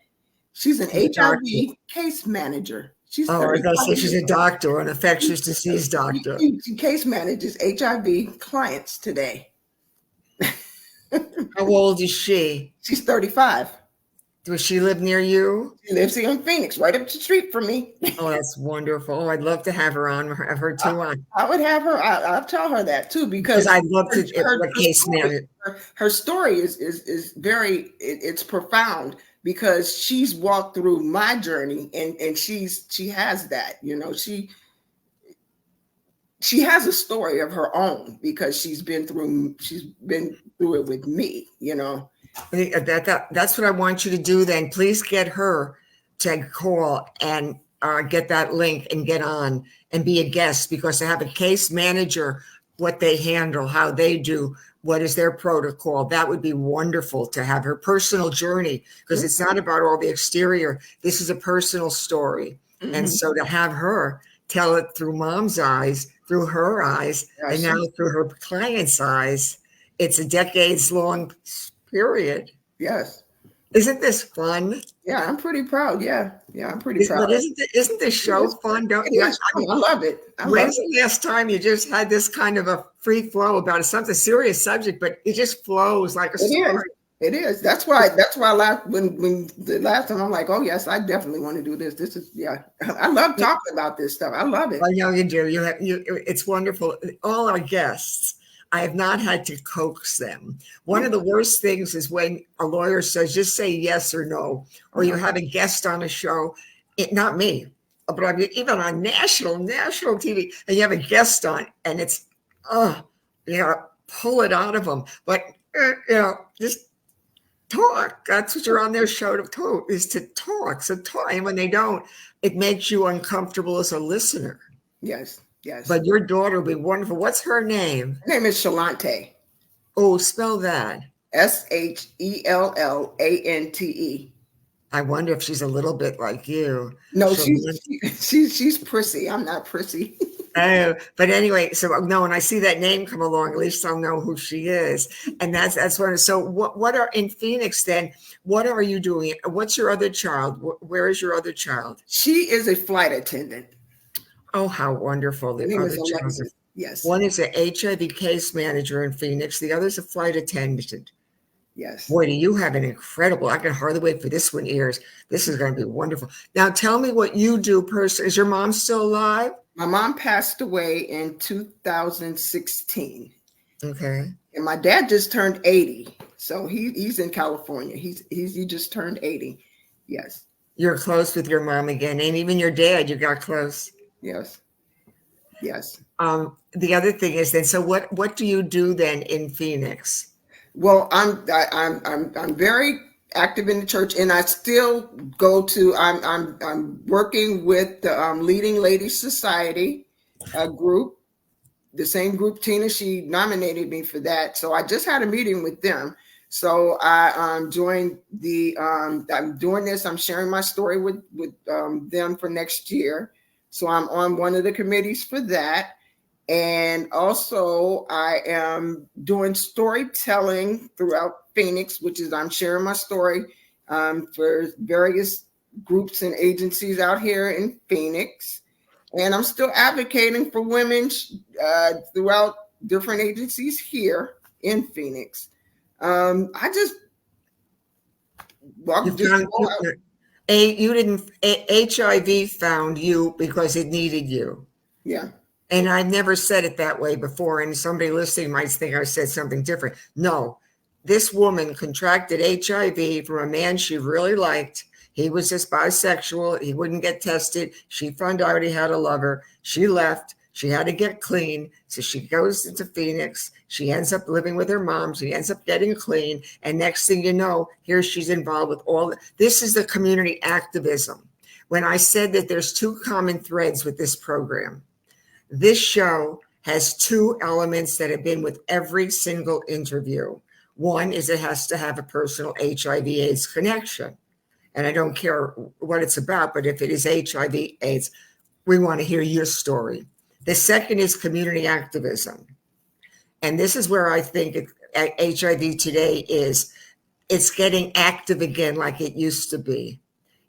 Speaker 2: She's an HIV case manager. She's
Speaker 1: I gotta say she's a doctor, an infectious disease doctor.
Speaker 2: She case manages HIV clients today.
Speaker 1: How old is she?
Speaker 2: She's 35.
Speaker 1: Does she live near you?
Speaker 2: She lives here in Phoenix, right up the street from me.
Speaker 1: Oh, that's wonderful. Oh, I'd love to have her on, have her too on.
Speaker 2: I would have her. I'll tell her that too, because
Speaker 1: I'd love to.
Speaker 2: Her story is very, it's profound, because she's walked through my journey, and she has that, she has a story of her own, because she's been through it with me,
Speaker 1: That's what I want you to do then. Please get her to call and get that link and get on and be a guest, because to have a case manager, what they handle, how they do, what is their protocol, that would be wonderful to have her personal journey, because it's not about all the exterior. This is a personal story. Mm-hmm. And so to have her tell it through mom's eyes, through her eyes, and now through her client's eyes, it's a decades-long period.
Speaker 2: Yes.
Speaker 1: Isn't this fun?
Speaker 2: Yeah, I'm pretty proud. Yeah, I'm pretty proud.
Speaker 1: But isn't this show fun? Don't you?
Speaker 2: I love it.
Speaker 1: When's the last time you just had this kind of a free flow about something serious subject, but it just flows like a story?
Speaker 2: It is. That's why I laughed when the last time I'm like, oh yes, I definitely want to do this. This is I love talking about this stuff. I love it.
Speaker 1: I know you do. It's wonderful. All our guests, I have not had to coax them. One of the worst things is when a lawyer says, just say yes or no, or you have a guest on a show, not me, but I mean, even on national TV, and you have a guest on, and it's, pull it out of them. But, just talk. That's what you're on their show to talk, is to talk. So talk. And when they don't, it makes you uncomfortable as a listener.
Speaker 2: Yes.
Speaker 1: But your daughter will be wonderful. What's her name?
Speaker 2: Her name is Shellye.
Speaker 1: Oh, spell that.
Speaker 2: SHELLANTE.
Speaker 1: I wonder if she's a little bit like you.
Speaker 2: No,
Speaker 1: She'll
Speaker 2: she's prissy. I'm not prissy.
Speaker 1: Oh, but anyway, so no, when I see that name come along, at least I'll know who she is. And that's one. So what are in Phoenix then? What are you doing? What's your other child? Where is your other child?
Speaker 2: She is a flight attendant.
Speaker 1: Oh, how wonderful.
Speaker 2: Her
Speaker 1: The
Speaker 2: name
Speaker 1: other
Speaker 2: is
Speaker 1: child.
Speaker 2: Alexis. Yes.
Speaker 1: One is an HIV case manager in Phoenix. The other is a flight attendant.
Speaker 2: Yes.
Speaker 1: Boy, do you have an incredible, I can hardly wait for this one airs. This is going to be wonderful. Now tell me what you do personally. Is your mom still alive?
Speaker 2: My mom passed away in 2016.
Speaker 1: Okay.
Speaker 2: And my dad just turned 80. So he's in California. He just turned 80. Yes.
Speaker 1: You're close with your mom again, and even your dad, you got close.
Speaker 2: Yes. Yes.
Speaker 1: The other thing is then, so what do you do then in Phoenix?
Speaker 2: Well, I'm very active in the church, and I still go to. I'm working with the Leading Ladies Society group, the same group Tina. She nominated me for that, so I just had a meeting with them. So I joined the. I'm doing this. I'm sharing my story with them for next year. So I'm on one of the committees for that. And also I am doing storytelling throughout Phoenix, which is I'm sharing my story for various groups and agencies out here in Phoenix. And I'm still advocating for women throughout different agencies here in Phoenix. I just walked this out.
Speaker 1: HIV found you because it needed you.
Speaker 2: Yeah.
Speaker 1: And I've never said it that way before, and somebody listening might think I said something different. No, this woman contracted HIV from a man she really liked. He was just bisexual. He wouldn't get tested. She found out he had a lover. She left. She had to get clean. So she goes into Phoenix. She ends up living with her mom. She ends up getting clean. And next thing you know, here she's involved with all. This is the community activism. When I said that there's two common threads with this program, this show has two elements that have been with every single interview. One is it has to have a personal HIV/AIDS connection. And I don't care what it's about, but if it is HIV/AIDS, we want to hear your story. The second is community activism. And this is where I think HIV today is, it's getting active again like it used to be.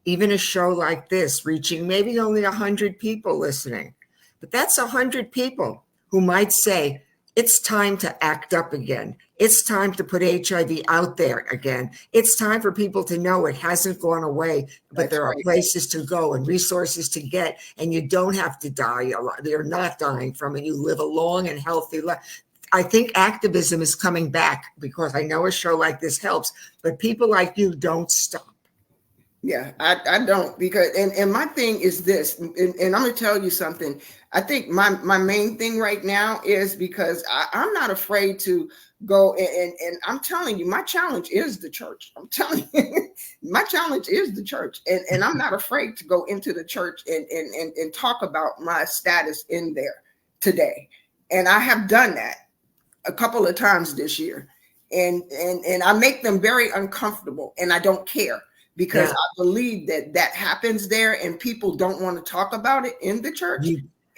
Speaker 1: Even a show like this, reaching maybe only 100 people listening. But that's 100 people who might say, it's time to act up again. It's time to put HIV out there again. It's time for people to know it hasn't gone away, but there are places to go and resources to get, and you don't have to die. You're not dying from it. You live a long and healthy life. I think activism is coming back because I know a show like this helps, but people like you don't stop.
Speaker 2: Yeah, I don't, because and my thing is this, and I'm gonna tell you something. I think my main thing right now is because I'm not afraid to go and I'm telling you, my challenge is the church. I'm telling you, my challenge is the church, and I'm not afraid to go into the church and talk about my status in there today. And I have done that a couple of times this year, and I make them very uncomfortable, and I don't care. Because I believe that happens there, and people don't want to talk about it in the church,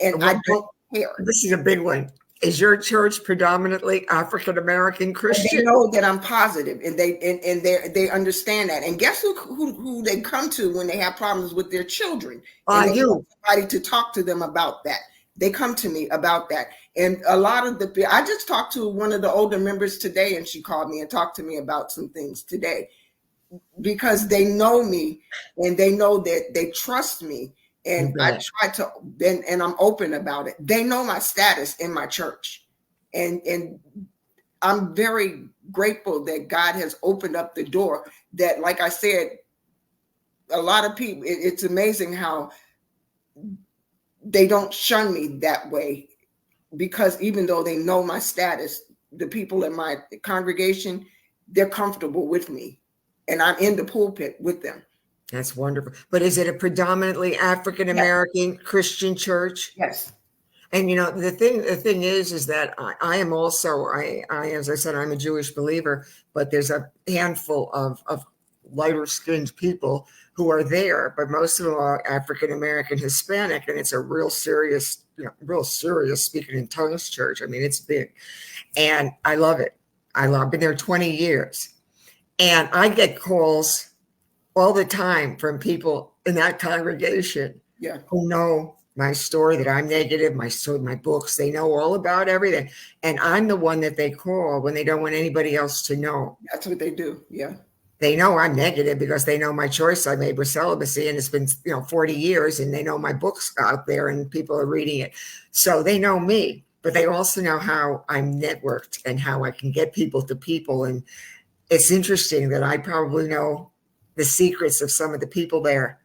Speaker 2: and I don't care.
Speaker 1: This is a big one. Is your church predominantly African American Christian?
Speaker 2: They know that I'm positive, and they understand that. And guess who they come to when they have problems with their children? And they want somebody to talk to them about that. They come to me about that. And a lot of I just talked to one of the older members today, and she called me and talked to me about some things today. Because they know me, and they know that they trust me, and I try to, and I'm open about it. They know my status in my church, and I'm very grateful that God has opened up the door. That, like I said, a lot of people, it's amazing how they don't shun me that way, because even though they know my status, the people in my congregation, they're comfortable with me. And I'm in the pulpit with them.
Speaker 1: That's wonderful. But is it a predominantly African American Christian church?
Speaker 2: Yes.
Speaker 1: And you know, the thing is that I am also, I as I said, I'm a Jewish believer, but there's a handful of lighter skinned people who are there, but most of them are African American, Hispanic, and it's a real serious, real serious speaking in tongues church. I mean, it's big, and I love it. I've been there 20 years, and I get calls all the time from people in that congregation who know my story, that I'm negative, my story, my books. They know all about everything, and I'm the one that they call when they don't want anybody else to know.
Speaker 2: That's what they do. Yeah.
Speaker 1: They know I'm negative because they know my choice I made with celibacy, and it's been 40 years, and they know my book's out there and people are reading it. So they know me, but they also know how I'm networked and how I can get people to people. And it's interesting that I probably know the secrets of some of the people there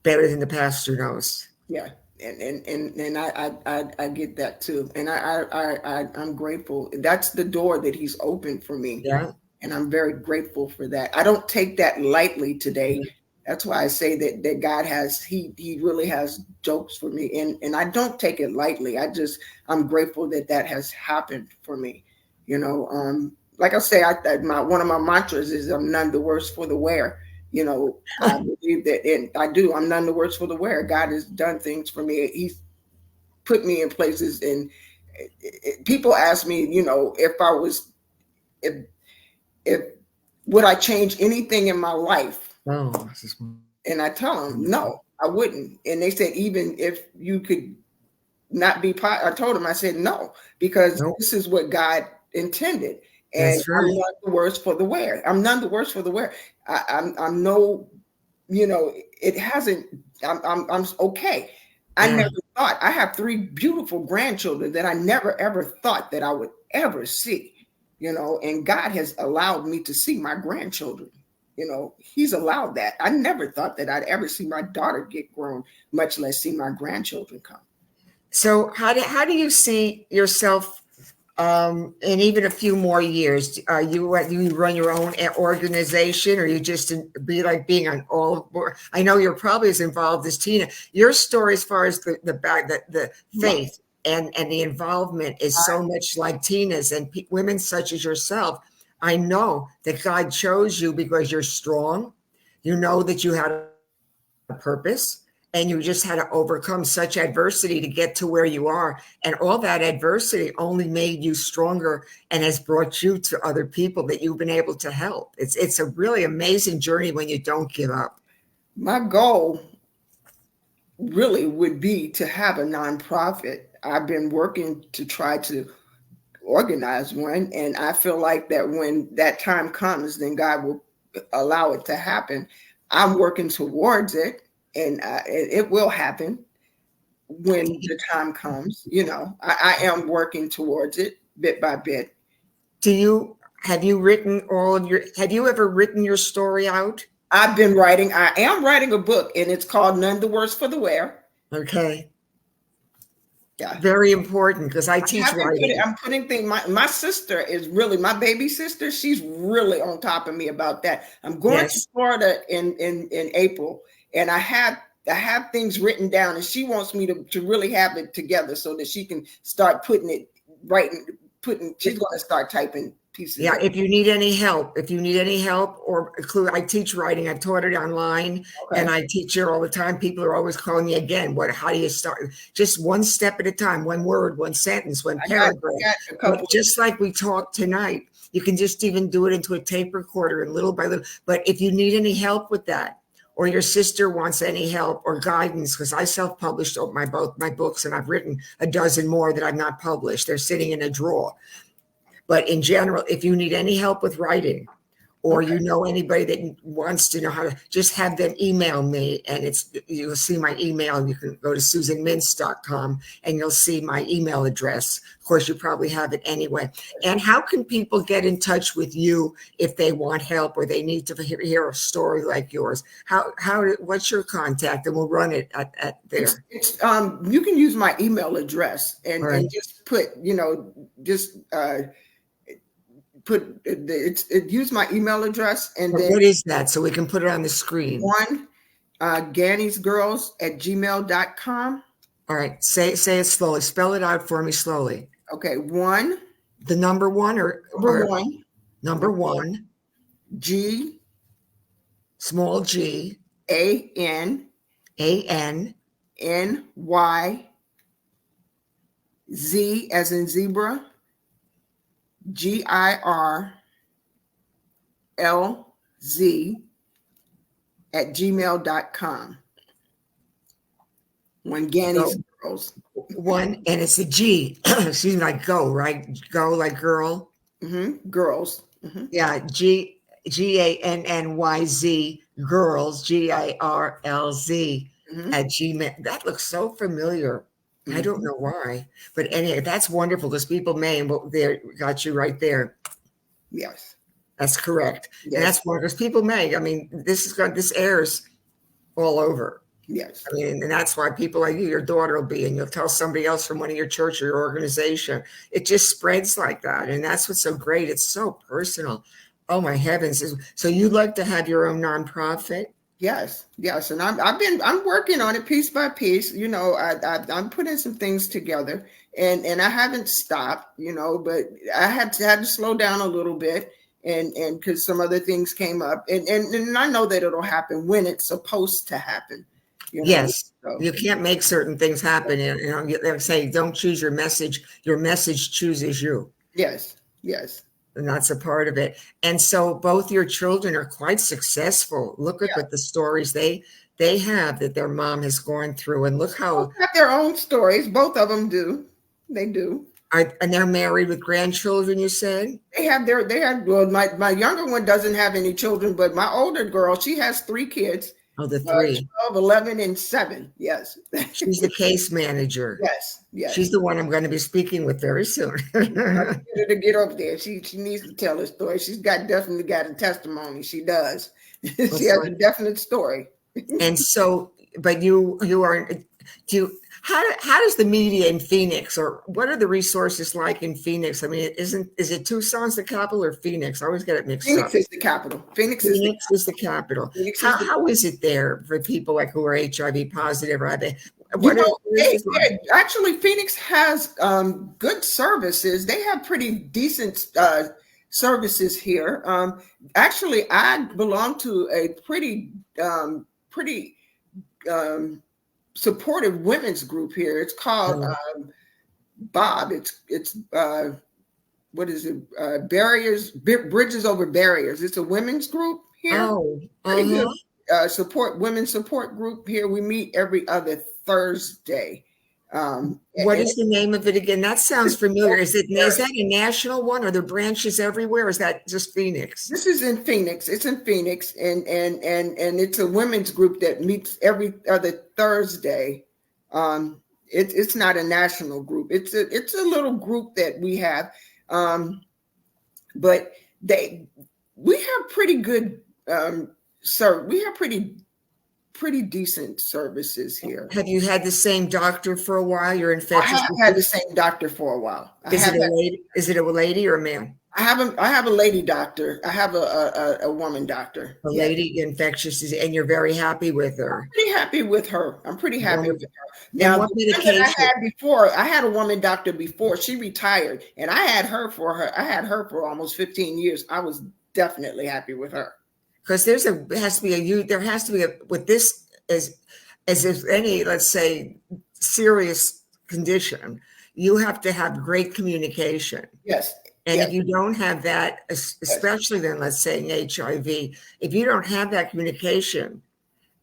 Speaker 1: better than the pastor knows.
Speaker 2: Yeah. And I get that too. And I'm grateful. That's the door that he's opened for me.
Speaker 1: Yeah.
Speaker 2: And I'm very grateful for that. I don't take that lightly today. That's why I say that God has, he really has jokes for me. And I don't take it lightly. I'm grateful that has happened for me. Like I say, one of my mantras is I'm none the worse for the wear. I believe that, and I do. I'm none the worse for the wear. God has done things for me. He's put me in places, and people ask me, if would I change anything in my life?
Speaker 1: Oh,
Speaker 2: and I tell them, no, I wouldn't. And they said, even if you could not be I told them, I said, no, because this is what God intended. And right. I'm not the worse for the wear. I'm none the worse for the wear. I'm no, it hasn't, I'm okay. I never thought, I have 3 beautiful grandchildren that I never, ever thought that I would ever see, and God has allowed me to see my grandchildren. He's allowed that. I never thought that I'd ever see my daughter get grown, much less see my grandchildren come.
Speaker 1: So how do you see yourself in even a few more years? You run your own organization, or you just be like being on all board? I know you're probably as involved as Tina. Your story, as far as the faith and the involvement, is so much like Tina's, and women such as yourself. I know that God chose you because you're strong. You know that you had a purpose, and you just had to overcome such adversity to get to where you are. And all that adversity only made you stronger and has brought you to other people that you've been able to help. It's a really amazing journey when you don't give up.
Speaker 2: My goal really would be to have a nonprofit. I've been working to try to organize one, and I feel like that when that time comes, then God will allow it to happen. I'm working towards it, and it will happen when the time comes. I am working towards it bit by bit.
Speaker 1: Have you ever written your story out?
Speaker 2: I am writing a book, and it's called None the Worse for the Wear.
Speaker 1: Okay.
Speaker 2: Yeah.
Speaker 1: Very important, because I teach writing.
Speaker 2: I'm putting things, my sister is really, my baby sister, she's really on top of me about that. I'm going to Florida in April, and I have things written down, and she wants me to really have it together so that she can start she's going to start typing pieces.
Speaker 1: Yeah, if you need any help or a clue, I teach writing. I've taught it online, and I teach it all the time. People are always calling me again. How do you start? Just one step at a time, one word, one sentence, one paragraph. But just like we talked tonight, you can just even do it into a tape recorder and little by little. But if you need any help with that, or your sister wants any help or guidance, because I self-published both my books, and I've written a dozen more that I've not published. They're sitting in a drawer. But in general, if you need any help with writing, or you know anybody that wants to know how to, just have them email me, and you'll see my email. You can go to susanmintz.com and you'll see my email address. Of course, you probably have it anyway. And how can people get in touch with you if they want help or they need to hear a story like yours? What's your contact? And we'll run it at there.
Speaker 2: You can use my email address and just put, use my email address, and then
Speaker 1: what is that, so we can put it on the screen?
Speaker 2: Ganny'sGirls@gmail.com.
Speaker 1: All right, say it slowly. Spell it out for me slowly.
Speaker 2: Okay, 1.
Speaker 1: The number 1 or
Speaker 2: number 1.
Speaker 1: Number 1.
Speaker 2: G
Speaker 1: small g,
Speaker 2: A-N-N-Y-Z as in zebra, GIRLZ at gmail.com. When Ganny's
Speaker 1: go,
Speaker 2: girls.
Speaker 1: one, and it's a G, excuse me, like go, right? Go like girl.
Speaker 2: Girls.
Speaker 1: Yeah, GANNYZ, girls, GIRLZ at Gmail. That looks so familiar. I don't know why, but anyway, that's wonderful because people may, and there got you right there.
Speaker 2: Yes.
Speaker 1: That's correct.
Speaker 2: Yes.
Speaker 1: And that's wonderful because people may. I mean, this airs all over.
Speaker 2: Yes.
Speaker 1: I mean, and that's why people like you, your daughter will be, and you'll tell somebody else from one of your church or your organization. It just spreads like that. And that's what's so great. It's so personal. Oh my heavens. So you'd like to have your own nonprofit?
Speaker 2: Yes. And I'm working on it piece by piece. You know, I'm putting some things together and I haven't stopped, you know, but I had to slow down a little bit and because some other things came up and I know that it'll happen when it's supposed to happen. You know?
Speaker 1: Yes.
Speaker 2: So.
Speaker 1: You can't make certain things happen. You know, they say, don't choose your message chooses you.
Speaker 2: Yes.
Speaker 1: And that's a part of it. And so both your children are quite successful. Look at what the stories they have that their mom has gone through, and look how
Speaker 2: they have their own stories. Both of them do. They do.
Speaker 1: And they're married with grandchildren, you said?
Speaker 2: Well, my younger one doesn't have any children, but my older girl, she has 3 kids.
Speaker 1: Oh, the 3.
Speaker 2: 12, 11, and 7. Yes.
Speaker 1: She's the case manager.
Speaker 2: Yes.
Speaker 1: She's the one I'm going to be speaking with very soon.
Speaker 2: Get her to get up there. She needs to tell a story. She's definitely got a testimony. She does. She has a definite story.
Speaker 1: And so, but how does the media in Phoenix, or what are the resources like in Phoenix? I mean, is it Tucson's the capital or Phoenix? I always get it mixed up.
Speaker 2: Phoenix is the capital. Phoenix is
Speaker 1: the capital. How is it there for people like who are HIV positive?
Speaker 2: Actually, Phoenix has good services. They have pretty decent services here. Actually, I belong to a pretty supportive women's group here. It's called Bob. It's what is it? Bridges Over Barriers. It's a women's group here. Women's support group here. We meet every other Thursday.
Speaker 1: What is the name of it again? That sounds familiar. Is that a national one? Are there branches everywhere? Or is that just Phoenix?
Speaker 2: This is in Phoenix. It's in Phoenix, and it's a women's group that meets every other Thursday. It's not a national group. It's a little group that we have, but we have pretty good we have pretty decent services here.
Speaker 1: Have you had the same doctor for a while? You're infectious.
Speaker 2: I have had the same doctor for a while.
Speaker 1: Is it a lady or a man?
Speaker 2: I have a lady doctor. I have a woman doctor.
Speaker 1: A lady infectious, and you're very happy with her.
Speaker 2: I'm pretty happy with her. With her.
Speaker 1: Now, what medication?
Speaker 2: I had a woman doctor before. She retired, and I had her for almost 15 years. I was definitely happy with her.
Speaker 1: Because there has to be with this as if any, let's say, serious condition, you have to have great communication.
Speaker 2: Yes.
Speaker 1: And if you don't have that, especially then, let's say in HIV, if you don't have that communication,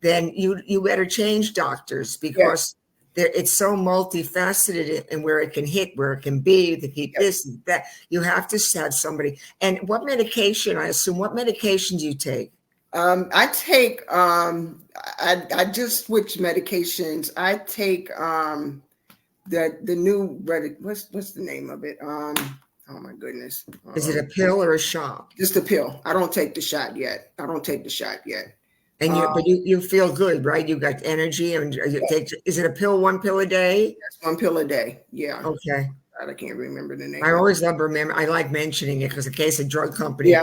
Speaker 1: then you better change doctors, because it's so multifaceted, and where it can hit, where it can be, to keep this and that. You have to have somebody. And what medication, I assume, what medication do you take?
Speaker 2: I take, I just switched medications. I take the new, what's the name of it? Oh my goodness.
Speaker 1: Is it a pill or a shot?
Speaker 2: Just a pill. I don't take the shot yet.
Speaker 1: And but you feel good, right? You got energy, and is it a pill, 1 pill a day?
Speaker 2: Yes, 1 pill a day. Yeah.
Speaker 1: Okay.
Speaker 2: I can't remember the name.
Speaker 1: I always remember. I like mentioning it because in case a drug company,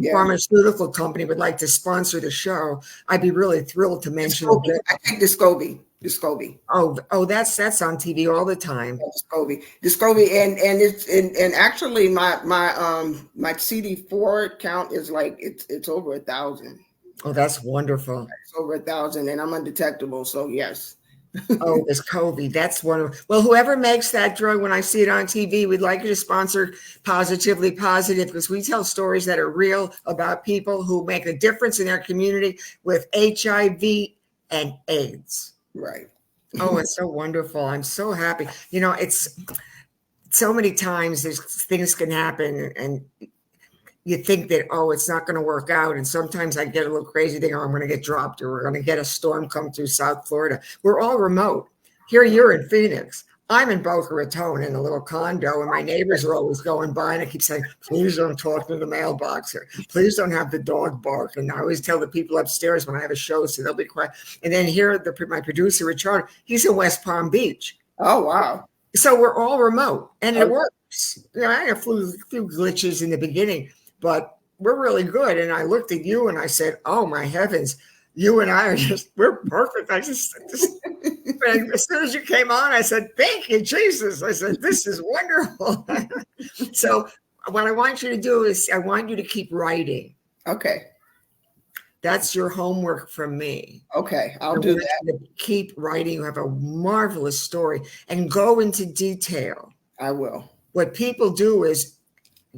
Speaker 1: pharmaceutical company would like to sponsor the show, I'd be really thrilled to mention it.
Speaker 2: I take Descovy.
Speaker 1: Oh, that's on TV all the time.
Speaker 2: Descovy, and actually my CD4 count is like it's over 1,000.
Speaker 1: Oh, that's wonderful.
Speaker 2: It's over 1,000, and I'm undetectable. So yes.
Speaker 1: Oh, it's COVID. That's wonderful. Well, whoever makes that drug, when I see it on TV, we'd like you to sponsor Positively Positive, because we tell stories that are real about people who make a difference in their community with HIV and AIDS.
Speaker 2: Right.
Speaker 1: Oh, it's so wonderful. I'm so happy. It's so many times there's things can happen and you think that, oh, it's not going to work out. And sometimes I get a little crazy thing, oh, I'm going to get dropped, or we're going to get a storm come through South Florida. We're all remote. Here you're in Phoenix. I'm in Boca Raton in a little condo, and my neighbors are always going by, and I keep saying, please don't talk to the mailbox, or please don't have the dog bark. And I always tell the people upstairs when I have a show, so they'll be quiet. And then here, my producer, Richard, he's in West Palm Beach.
Speaker 2: Oh, wow.
Speaker 1: So we're all remote, and it works. I had a few glitches in the beginning, but we're really good. And I looked at you and I said, oh my heavens, you and I we're perfect. I just as soon as you came on, I said, thank you, Jesus. I said, this is wonderful. So what I want you to do is I want you to keep writing.
Speaker 2: Okay.
Speaker 1: That's your homework from me.
Speaker 2: Okay, I'll do that.
Speaker 1: Keep writing. You have a marvelous story, and go into detail.
Speaker 2: I will.
Speaker 1: What people do is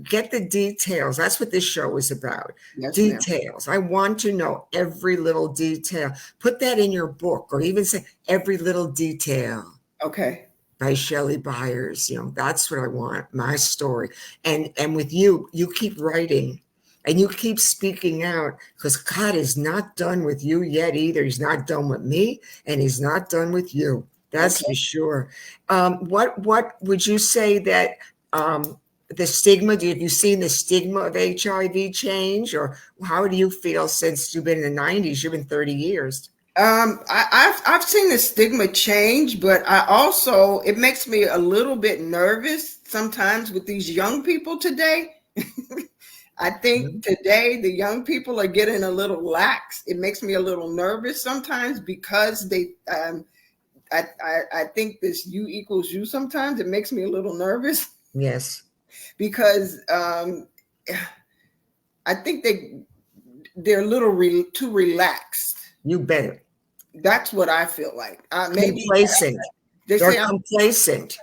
Speaker 1: get the details. That's what this show is about.
Speaker 2: Yes,
Speaker 1: details. Ma'am. I want to know every little detail. Put that in your book, or even say every little detail.
Speaker 2: Okay.
Speaker 1: By Shellye Byers. That's what I want. My story. And with you keep writing. And you keep speaking out, because God is not done with you yet either. He's not done with me, and he's not done with you. That's for sure. What would you say that the stigma, have you seen the stigma of HIV change, or how do you feel since you've been in the 90s? You've been 30 years.
Speaker 2: I've seen the stigma change, but it makes me a little bit nervous sometimes with these young people today. I think today the young people are getting a little lax. It makes me a little nervous sometimes, because I think this U equals U sometimes. It makes me a little nervous.
Speaker 1: Yes.
Speaker 2: Because I think they're a little too relaxed.
Speaker 1: You bet.
Speaker 2: That's what I feel like. Maybe
Speaker 1: complacent.
Speaker 2: They say I'm
Speaker 1: complacent.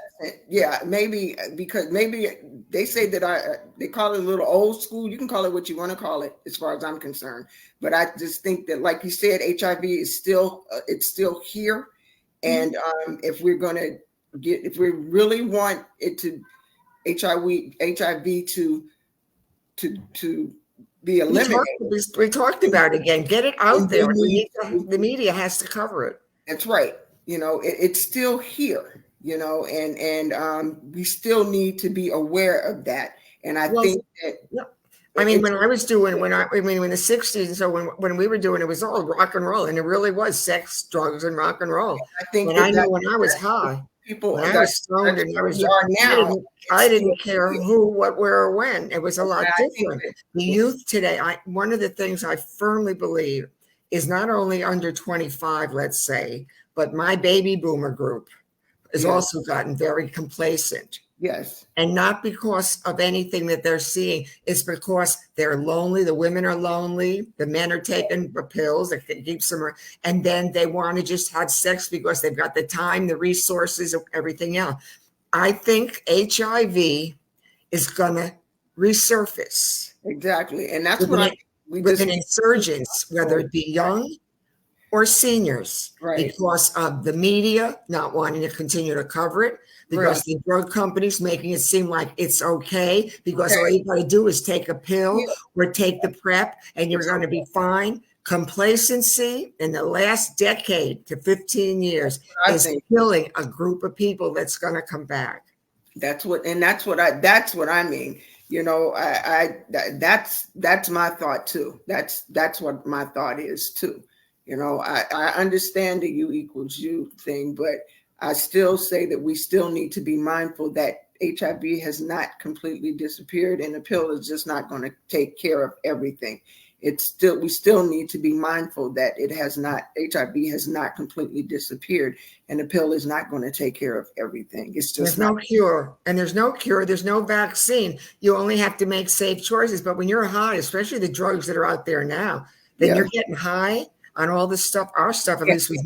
Speaker 2: Yeah, maybe because they say that they call it a little old school. You can call it what you want to call it, as far as I'm concerned. But I just think that, like you said, HIV is still it's still here, and if we really want it to HIV to be eliminated,
Speaker 1: we talked about it again. Get it out there. The media has to cover it.
Speaker 2: That's right. It's still here. And we still need to be aware of that. And I think that.
Speaker 1: Yeah. I mean, when I was doing, in the 60s, and so when we were doing, it was all rock and roll, and it really was sex, drugs, and rock and roll. I think when I was high, when I was stoned, and I was now. I didn't care who, what, where, or when. It was a lot different. The youth today, one of the things I firmly believe is not only under 25, let's say, but my baby boomer group has also gotten very complacent.
Speaker 2: Yes.
Speaker 1: And not because of anything that they're seeing. It's because they're lonely. The women are lonely. The men are taking pills that keeps them, and then they want to just have sex because they've got the time, the resources, everything else. I think HIV is going to resurface.
Speaker 2: Exactly. And that's with
Speaker 1: an insurgence, whether it be young or seniors, because of the media not wanting to continue to cover it, because the drug companies making it seem like it's okay, because all you got to do is take a pill or take the PrEP and you're going to be fine. Complacency in the last decade to 15 years is killing a group of people that's going to come back.
Speaker 2: That's what I mean. That's my thought too. That's what my thought is too. I understand the U equals U thing, but I still say that we still need to be mindful that HIV has not completely disappeared, and the pill is just not going to take care of everything. We still need to be mindful that HIV has not completely disappeared, and the pill is not going to take care of everything. It's just
Speaker 1: no cure, and there's no cure. There's no vaccine. You only have to make safe choices. But when you're high, especially the drugs that are out there now, Then
Speaker 2: Yeah.
Speaker 1: you're getting high on all this stuff. Our stuff, at least, was,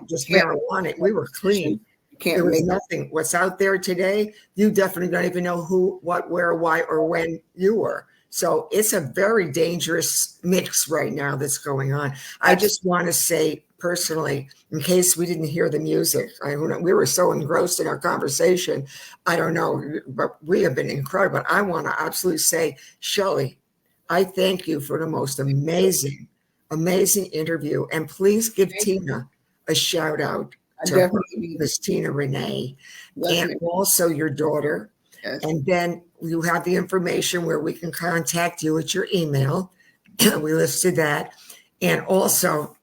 Speaker 1: just
Speaker 2: Yeah.
Speaker 1: marijuana. We were clean.
Speaker 2: You can't
Speaker 1: There was
Speaker 2: make
Speaker 1: nothing. What's out there today, you definitely don't even know who, what, where, why, or when you were. So it's a very dangerous mix right now that's going on. I just want to say personally, in case we didn't hear the music, we were so engrossed in our conversation. I don't know, but we have been incredible. I want to absolutely say, Shellye, I thank you for the most amazing, amazing interview. And please give Tina a shout out
Speaker 2: I
Speaker 1: to her,
Speaker 2: definitely,
Speaker 1: Miss Tina Renee, and
Speaker 2: definitely.
Speaker 1: also your daughter.
Speaker 2: Yes.
Speaker 1: And then you have the information where we can contact you at your email. We listed that. And also,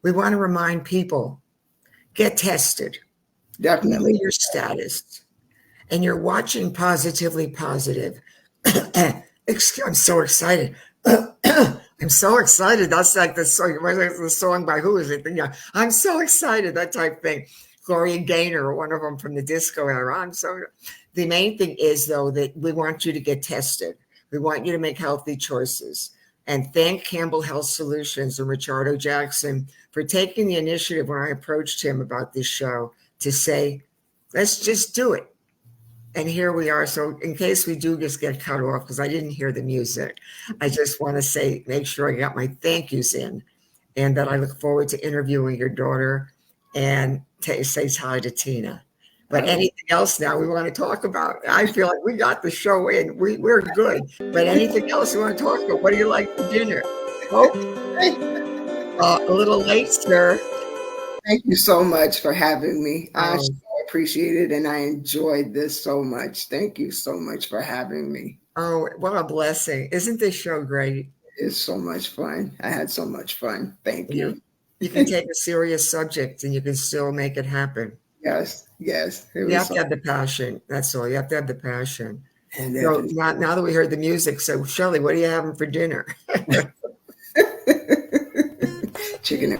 Speaker 1: we want to remind people, get tested.
Speaker 2: Definitely.
Speaker 1: Know your status. And you're watching Positively Positive. I'm so excited. I'm so excited. That's like the song by who is it? Yeah, I'm so excited, that type thing. Gloria Gaynor, or one of them from the disco era. The main thing is, though, that we want you to get tested. We want you to make healthy choices. And thank Campbell Health Solutions and Richardo Jackson for taking the initiative when I approached him about this show to say, let's just do it. And here we are. So in case we do just get cut off, because I didn't hear the music, I just want to say, make sure I got my thank yous in, and that I look forward to interviewing your daughter and say hi to Tina. But anything else now we want to talk about? I feel like we got the show in. We're good. But anything else we want to talk about? What do you like for dinner? Oh, a little late, sir.
Speaker 2: Thank you so much for having me. I so appreciate it, and I enjoyed this so much. Thank you so much for having me.
Speaker 1: Oh, what a blessing. Isn't this show great?
Speaker 2: It's so much fun. I had so much fun. Thank you.
Speaker 1: You can take a serious subject and you can still make it happen.
Speaker 2: Yes.
Speaker 1: You have to have the passion. That's all. You have to have the passion.
Speaker 2: And
Speaker 1: so now that we heard the music, so Shellye, what are you having for dinner?
Speaker 2: Chicken.